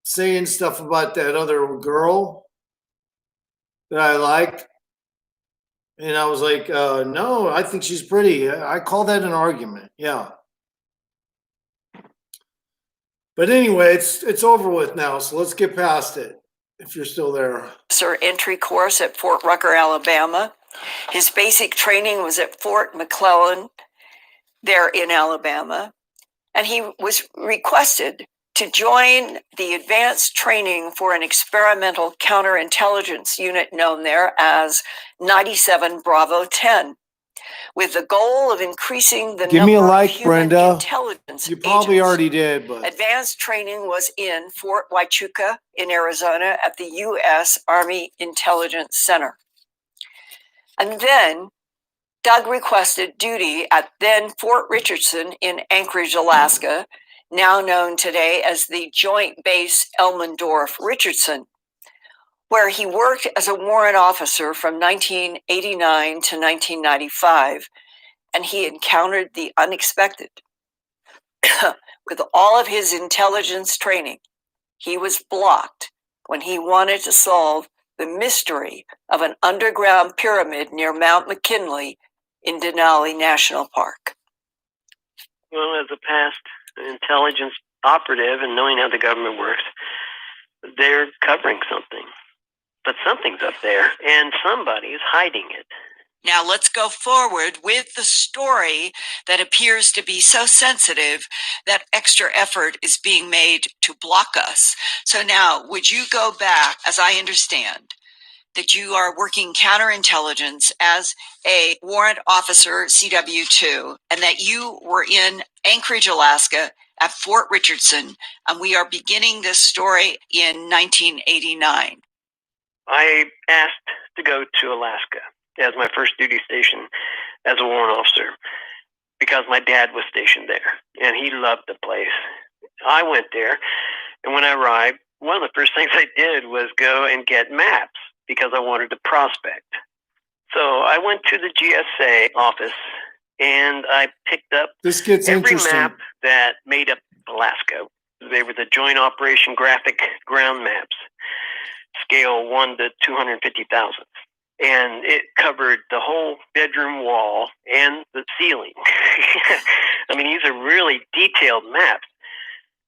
saying stuff about that other girl that I liked, and I was like, no, I think she's pretty. I call that an argument. Yeah. But anyway, it's over with now, so let's get past it. If you're still there.
Officer entry course at Fort Rucker, Alabama. His basic training was at Fort McClellan, there in Alabama, and he was requested to join the advanced training for an experimental counterintelligence unit known there as 97 Bravo 10, with the goal of increasing the
Give me a
number
like,
of human
Brenda.
intelligence
You probably
agents.
already did, but
Advanced training was in Fort Huachuca in Arizona at the U.S. Army Intelligence Center. And then Doug requested duty at then Fort Richardson in Anchorage, Alaska, now known today as the Joint Base Elmendorf-Richardson, where he worked as a warrant officer from 1989 to 1995, and he encountered the unexpected. With all of his intelligence training, he was blocked when he wanted to solve the mystery of an underground pyramid near Mount McKinley in Denali National Park.
Well, as a past intelligence operative and knowing how the government works, they're covering something. But something's up there, and somebody's hiding it.
Now let's go forward with the story that appears to be so sensitive that extra effort is being made to block us. So now, would you go back, as I understand, that you are working counterintelligence as a warrant officer, CW2, and that you were in Anchorage, Alaska at Fort Richardson, and we are beginning this story in 1989.
I asked to go to Alaska as my first duty station as a warrant officer because my dad was stationed there and he loved the place. I went there, and when I arrived, one of the first things I did was go and get maps because I wanted to prospect. So I went to the GSA office and I picked up
This gets
every
interesting.
map that made up Alaska. They were the Joint Operation Graphic Ground Maps, scale 1 to 250,000. And it covered the whole bedroom wall and the ceiling. I mean, these are really detailed maps.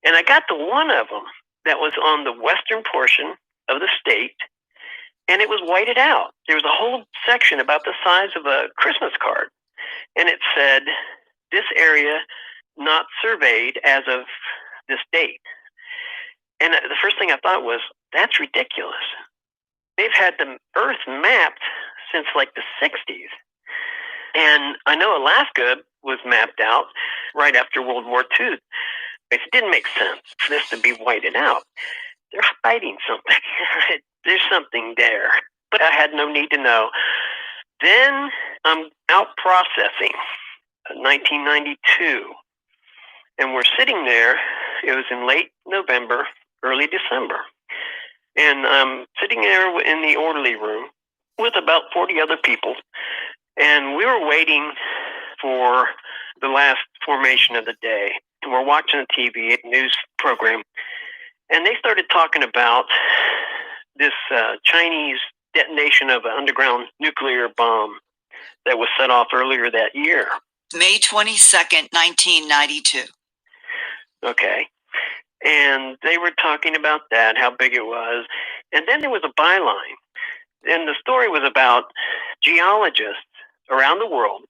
And I got to one of them that was on the western portion of the state, and it was whited out. There was a whole section about the size of a Christmas card, and it said, this area not surveyed as of this date. And the first thing I thought was, that's ridiculous. They've had the Earth mapped since like the 60s. And I know Alaska was mapped out right after World War II. It didn't make sense for this to be whited out. They're hiding something. There's something there. But I had no need to know. Then I'm out processing, 1992. And we're sitting there. It was in late November, early December. And I'm sitting there in the orderly room with about 40 other people. And we were waiting for the last formation of the day. And we're watching a TV news program. And they started talking about this Chinese detonation of an underground nuclear bomb that was set off earlier that year.
May 22nd, 1992.
Okay. And they were talking about that, how big it was. And then there was a byline. And the story was about geologists around the world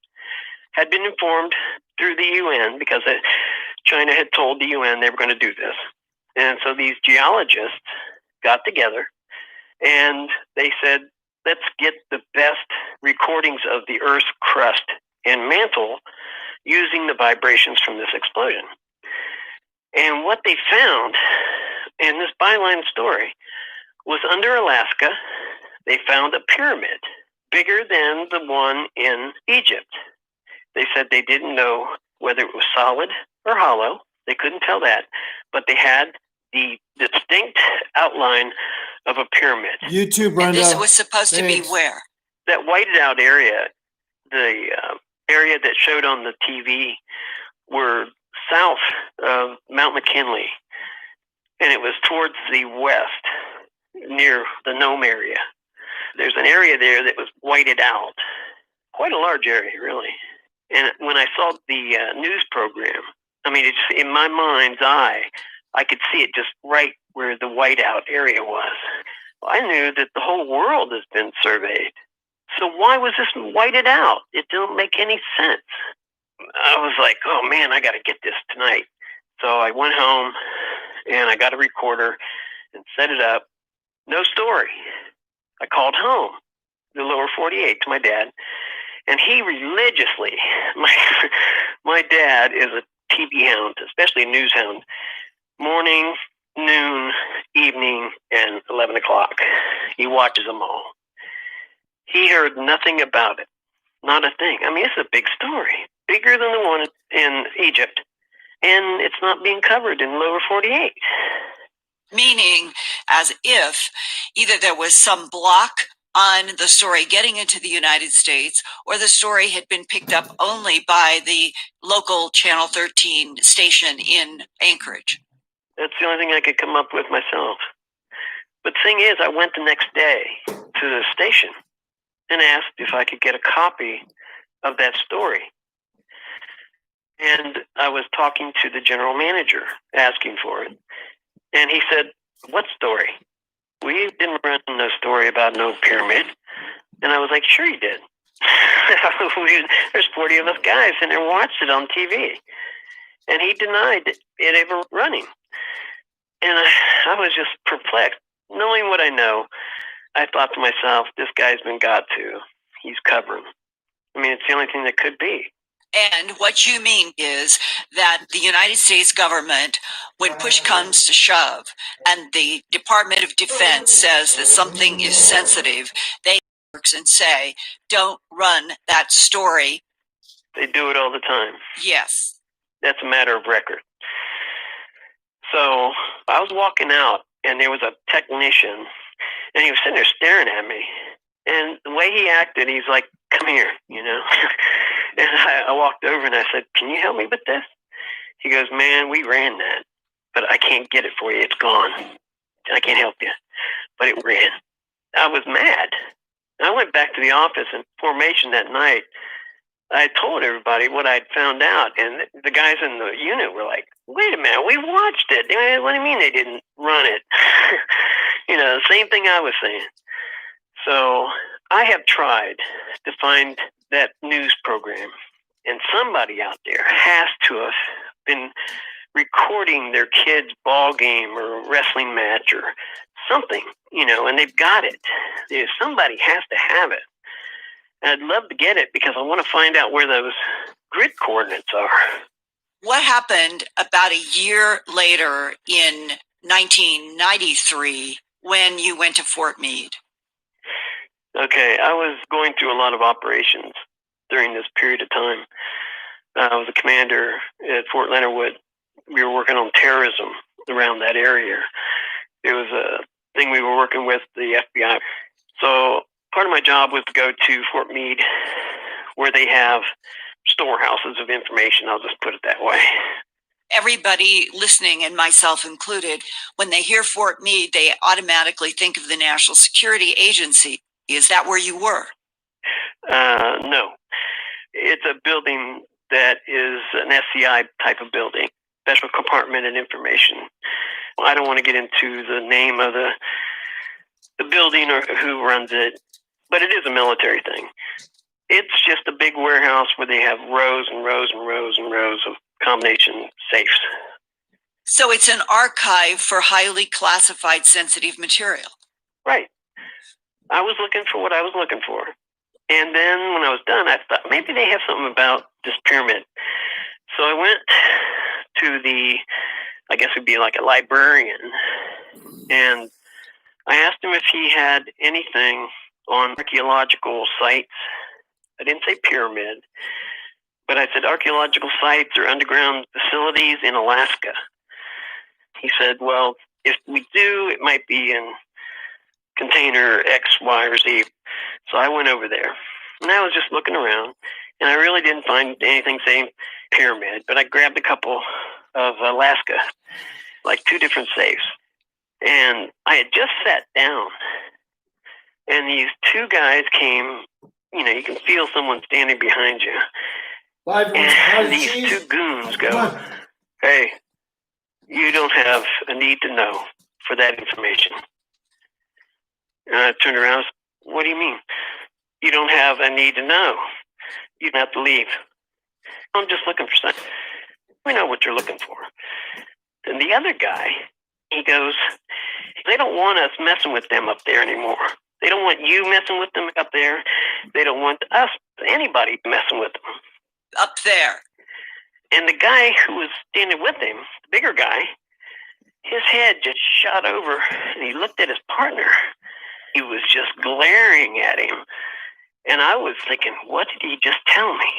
had been informed through the UN because China had told the UN they were going to do this. And so these geologists got together and they said, let's get the best recordings of the Earth's crust and mantle using the vibrations from this explosion. And what they found in this byline story was under Alaska, they found a pyramid bigger than the one in Egypt. They said they didn't know whether it was solid or hollow. They couldn't tell that, but they had the distinct outline of a pyramid.
YouTube, Brenda.
This was supposed to be where?
That whited out area, the area that showed on the TV, were south of Mount McKinley, and it was towards the west, near the Nome area. There's an area there that was whited out, quite a large area, really. And when I saw the news program, I mean, it's in my mind's eye, I could see it just right where the whiteout area was. I knew that the whole world has been surveyed. So why was this whited out? It didn't make any sense. I was like, oh man, I got to get this tonight. So I went home and I got a recorder and set it up. No story. I called home, the lower 48, to my dad. And he religiously, my dad is a TV hound, especially a news hound. Morning, noon, evening, and 11 o'clock. He watches them all. He heard nothing about it. Not a thing. I mean, it's a big story. Bigger than the one in Egypt. And it's not being covered in lower 48.
Meaning, as if either there was some block on the story getting into the United States, or the story had been picked up only by the local Channel 13 station in Anchorage.
That's the only thing I could come up with myself. But the thing is, I went the next day to the station and asked if I could get a copy of that story. And I was talking to the general manager, asking for it. And he said, what story? We didn't run no story about no pyramid. And I was like, sure you did. There's 40 of us guys in there watched it on TV. And he denied it ever running. And I was just perplexed. Knowing what I know, I thought to myself, this guy's been got to. He's covering. I mean, it's the only thing that could be.
And what you mean is that the United States government, when push comes to shove, and the Department of Defense says that something is sensitive, they works and say, don't run that story.
They do it all the time.
Yes.
That's a matter of record. So I was walking out, and there was a technician, and he was sitting there staring at me. And the way he acted, he's like, come here, you know. And I walked over and I said, can you help me with this? He goes, man, we ran that, but I can't get it for you. It's gone. I can't help you. But it ran. I was mad. I went back to the office in formation that night. I told everybody what I'd found out, and the guys in the unit were like, wait a minute, we watched it. What do you mean they didn't run it? You know, the same thing I was saying. So I have tried to find that news program, and somebody out there has to have been recording their kid's ball game or wrestling match or something, you know, and they've got it. Somebody has to have it. And I'd love to get it because I want to find out where those grid coordinates are.
What happened about a year later in 1993 when you went to Fort Meade?
Okay, I was going through a lot of operations during this period of time. I was a commander at Fort Leonard Wood. We were working on terrorism around that area. It was a thing we were working with the FBI. So part of my job was to go to Fort Meade, where they have storehouses of information. I'll just put it that way.
Everybody listening, and myself included, when they hear Fort Meade, they automatically think of the National Security Agency. Is that where you were?
No. It's a building that is an SCI type of building, Special Compartment and Information. I don't want to get into the name of the building or who runs it, but it is a military thing. It's just a big warehouse where they have rows and rows and rows and rows of combination safes.
So it's an archive for highly classified sensitive material.
Right. I was looking for what I was looking for. And then when I was done, I thought maybe they have something about this pyramid. So I went to the, I guess it'd be like a librarian, and I asked him if he had anything on archaeological sites. I didn't say pyramid, but I said archaeological sites or underground facilities in Alaska. He said, well, if we do, it might be in container X, Y, or Z. So I went over there, and I was just looking around, and I really didn't find anything saying pyramid, but I grabbed a couple of Alaska, like 2 different safes. And I had just sat down, and these 2 guys came. You know, you can feel someone standing behind you. And these 2 goons go, hey, you don't have a need to know for that information. And I turned around and said, what do you mean? You don't have a need to know. You don't have to leave. I'm just looking for something. We know what you're looking for. And the other guy, he goes, they don't want us messing with them up there anymore. They don't want you messing with them up there. They don't want us, anybody, messing with them.
Up there.
And the guy who was standing with him, the bigger guy, his head just shot over, and he looked at his partner. He was just glaring at him. And I was thinking, what did he just tell me?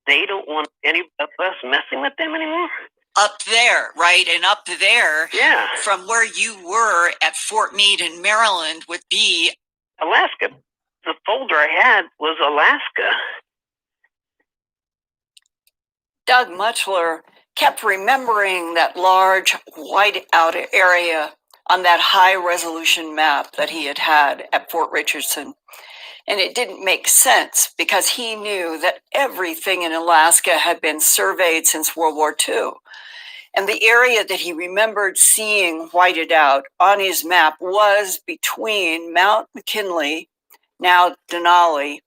They don't want any of us messing with them anymore?
Up there, right? And up there,
yeah,
from where you were at Fort Meade in Maryland would be
Alaska. The folder I had was Alaska.
Doug Muchler kept remembering that large white-out area on that high-resolution map that he had had at Fort Richardson. And it didn't make sense because he knew that everything in Alaska had been surveyed since World War II. And the area that he remembered seeing whited out on his map was between Mount McKinley, now Denali,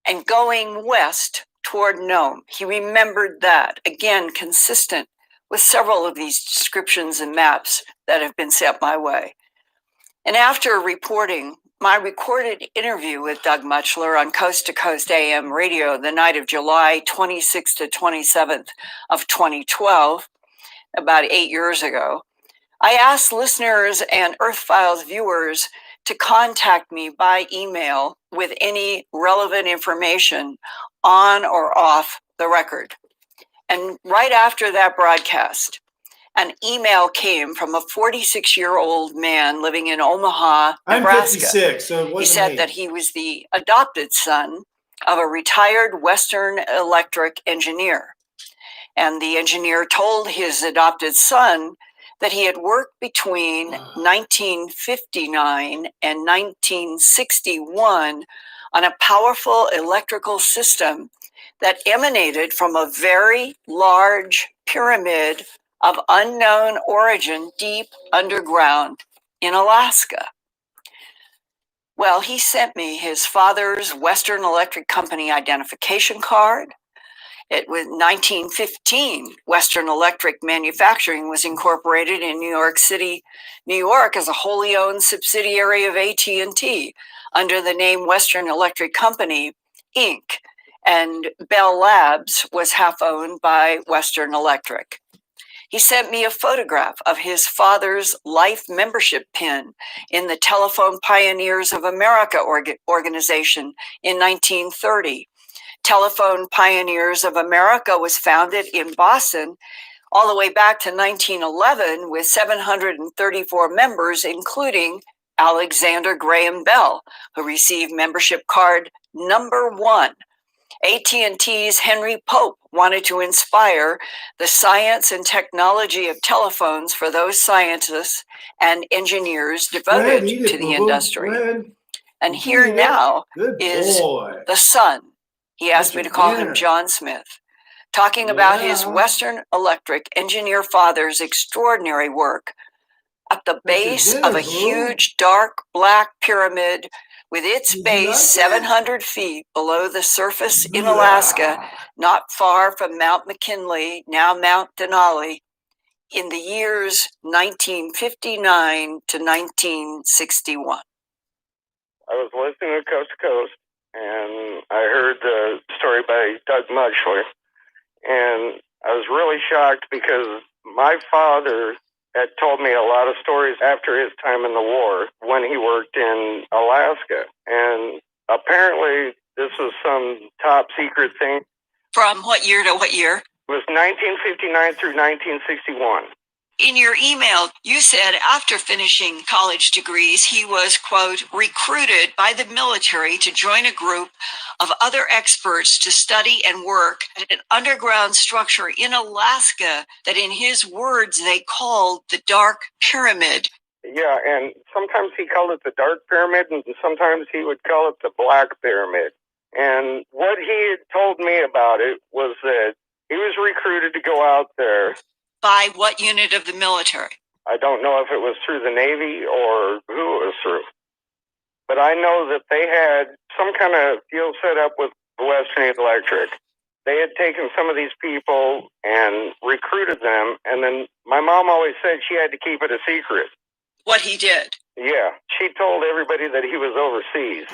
and going west toward Nome. He remembered that, again, consistent with several of these descriptions and maps that have been sent my way. And after reporting my recorded interview with Doug Muchler on Coast to Coast AM radio the night of July 26th to 27th of 2012, about 8 years ago, I asked listeners and Earth Files viewers to contact me by email with any relevant information on or off the record. And right after that broadcast, an email came from a 46-year-old man living in Omaha, Nebraska.
I'm 56, so it wasn't
He said
me.
that he was the adopted son of a retired Western Electric engineer. And the engineer told his adopted son that he had worked between 1959 and 1961 on a powerful electrical system that emanated from a very large pyramid of unknown origin deep underground in Alaska. Well, he sent me his father's Western Electric Company identification card. It was 1915. Western Electric Manufacturing was incorporated in New York City, New York, as a wholly owned subsidiary of AT&T under the name Western Electric Company, Inc., and Bell Labs was half owned by Western Electric. He sent me a photograph of his father's life membership pin in the Telephone Pioneers of America organization in 1930. Telephone Pioneers of America was founded in Boston all the way back to 1911 with 734 members, including Alexander Graham Bell, who received membership card number 1. AT&T's Henry Pope wanted to inspire the science and technology of telephones for those scientists and engineers devoted to the industry. And here now is the son. He asked me to call him John Smith, talking about his Western Electric engineer father's extraordinary work at the base of a huge dark black pyramid with its base 700 feet below the surface in Alaska, not far from Mount McKinley, now Mount Denali, in the years 1959 to 1961.
I was listening to Coast to Coast, and I heard the story by Doug Muchler, and I was really shocked because my father had told me a lot of stories after his time in the war when he worked in Alaska, and apparently this was some top secret thing.
From what year to what year?
It was 1959 through 1961.
In your email, you said after finishing college degrees, he was, quote, recruited by the military to join a group of other experts to study and work at an underground structure in Alaska that, in his words, they called the Dark Pyramid.
Yeah, and sometimes he called it the Dark Pyramid, and sometimes he would call it the Black Pyramid. And what he had told me about it was that he was recruited to go out there.
By what unit of the military?
I don't know if it was through the Navy or who it was through. But I know that they had some kind of deal set up with Western Electric. They had taken some of these people and recruited them, and then my mom always said she had to keep it a secret.
What he did?
Yeah, she told everybody that he was overseas.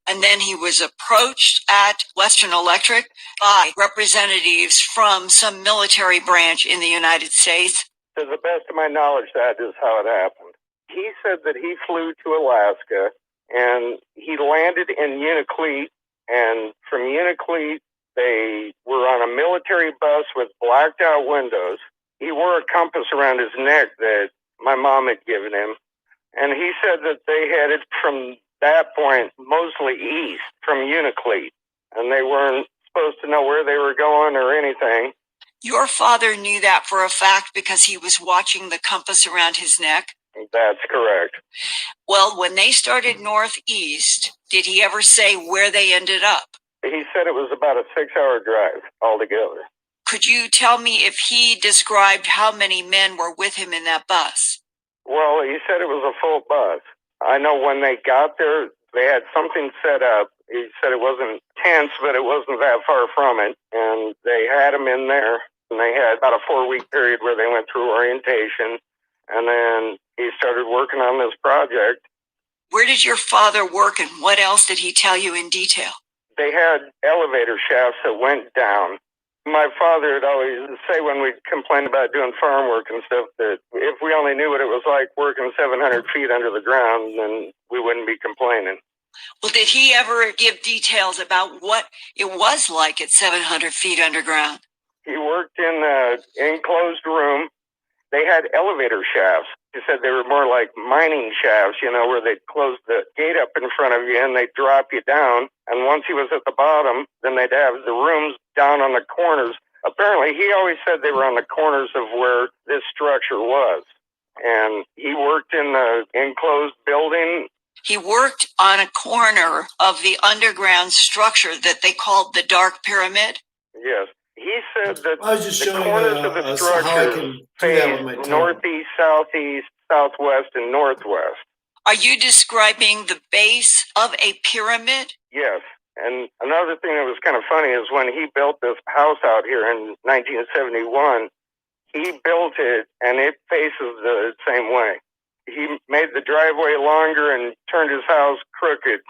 And then he was approached at Western Electric by representatives from some military branch in the United States.
To the best of my knowledge, that is how it happened. He said that he flew to Alaska, and he landed in Unalakleet, and from Unalakleet, they were on a military bus with blacked out windows. He wore a compass around his neck that my mom had given him, and he said that they headed from that point mostly east from Unalakleet, and they weren't supposed to know where they were going or anything.
Your father knew that for a fact because he was watching the compass around his neck?
That's correct.
Well, when they started northeast, did he ever say where they ended up?
He said it was about a 6-hour drive altogether.
Could you tell me if he described how many men were with him in that bus?
Well, he said it was a full bus. I know when they got there, they had something set up. He said it wasn't tense, but it wasn't that far from it. And they had him in there, and they had about a 4-week period where they went through orientation. And then he started working on this project.
Where did your father work and what else did he tell you in detail?
They had elevator shafts that went down. My father would always say when we'd complain about doing farm work and stuff that if we only knew what it was like working 700 feet under the ground, then we wouldn't be complaining.
Well, did he ever give details about what it was like at 700 feet underground?
He worked in an enclosed room. They had elevator shafts. He said they were more like mining shafts, you know, where they'd close the gate up in front of you and they'd drop you down. And once he was at the bottom, then they'd have the rooms down on the corners. Apparently, he always said they were on the corners of where this structure was. And he worked in the enclosed building.
He worked on a corner of the underground structure that they called the Dark Pyramid?
Yes. He said that
I was just
the
showing
corners of the
how I
structure
can do that
face
with my tongue.
northeast, southeast, southwest, and northwest.
Are you describing the base of a pyramid?
Yes. And another thing that was kind of funny is when he built this house out here in 1971, he built it and it faces the same way. He made the driveway longer and turned his house crooked.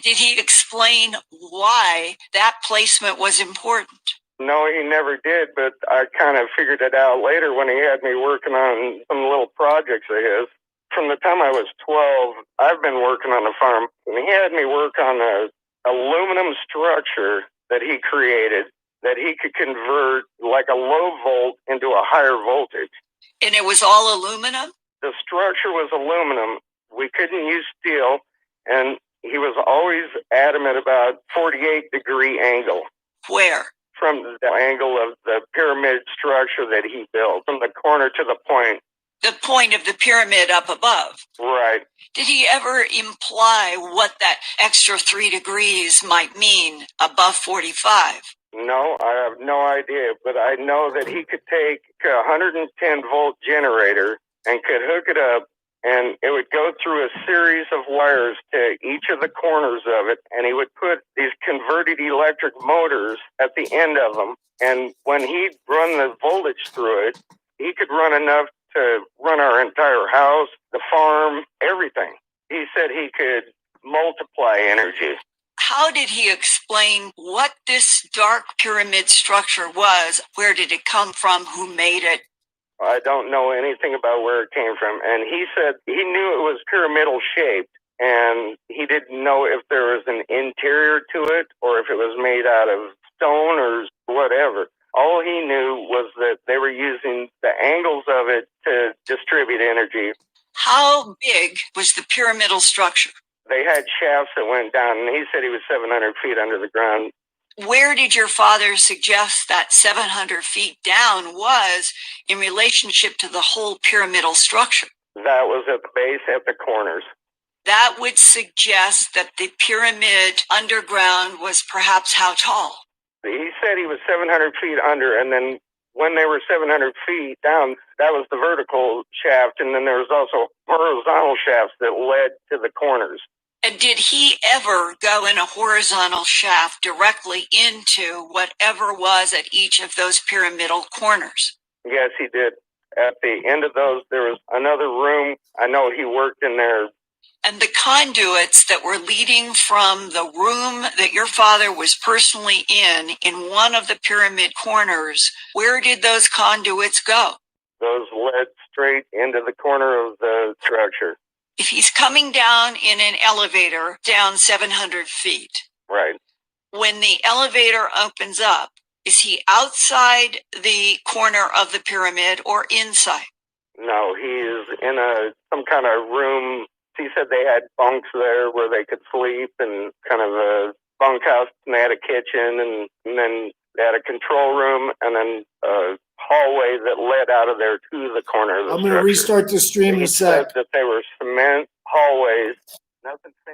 Did he explain why that placement was important?
No, he never did, but I kind of figured it out later when he had me working on some little projects of his. From the time I was 12, I've been working on the farm, and he had me work on a aluminum structure that he created that he could convert like a low volt into a higher voltage.
And it was all aluminum?
The structure was aluminum. We couldn't use steel, and he was always adamant about 48-degree angle.
Where?
From the angle of the pyramid structure that he built, from the corner to the point.
The point of the pyramid up above.
Right.
Did he ever imply what that extra 3 degrees might mean above 45?
No, I have no idea, but I know that he could take a 110-volt generator and could hook it up, and it would go through a series of wires to each of the corners of it, and he would put these converted electric motors at the end of them, and when he'd run the voltage through it, he could run enough to run our entire house, the farm, everything. He said he could multiply energy.
How did he explain what this dark pyramid structure was? Where did it come from? Who made it?
I don't know anything about where it came from. And he said he knew it was pyramidal shaped, and he didn't know if there was an interior to it or if it was made out of stone or whatever. All he knew was that they were using the angles of it to distribute energy.
How big was the pyramidal structure?
They had shafts that went down, and he said he was 700 feet under the ground.
Where did your father suggest that 700 feet down was in relationship to the whole pyramidal structure?
That was at the base, at the corners.
That would suggest that the pyramid underground was perhaps how tall?
He said he was 700 feet under, and then when they were 700 feet down, that was the vertical shaft, and then there was also horizontal shafts that led to the corners.
And did he ever go in a horizontal shaft directly into whatever was at each of those pyramidal corners?
Yes, he did. At the end of those, there was another room. I know he worked in there.
And the conduits that were leading from the room that your father was personally in one of the pyramid corners, where did those conduits go?
Those led straight into the corner of the structure.
If he's coming down in an elevator down 700 feet,
right?
When the elevator opens up, is he outside the corner of the pyramid or inside?
No, he is in some kind of room. He said they had bunks there where they could sleep and kind of a bunkhouse, and they had a kitchen, and then they had a control room, and then a hallway that led out of there to the corner of the
I'm going to restart the stream in a sec.
He said that they were cement hallways. Nothing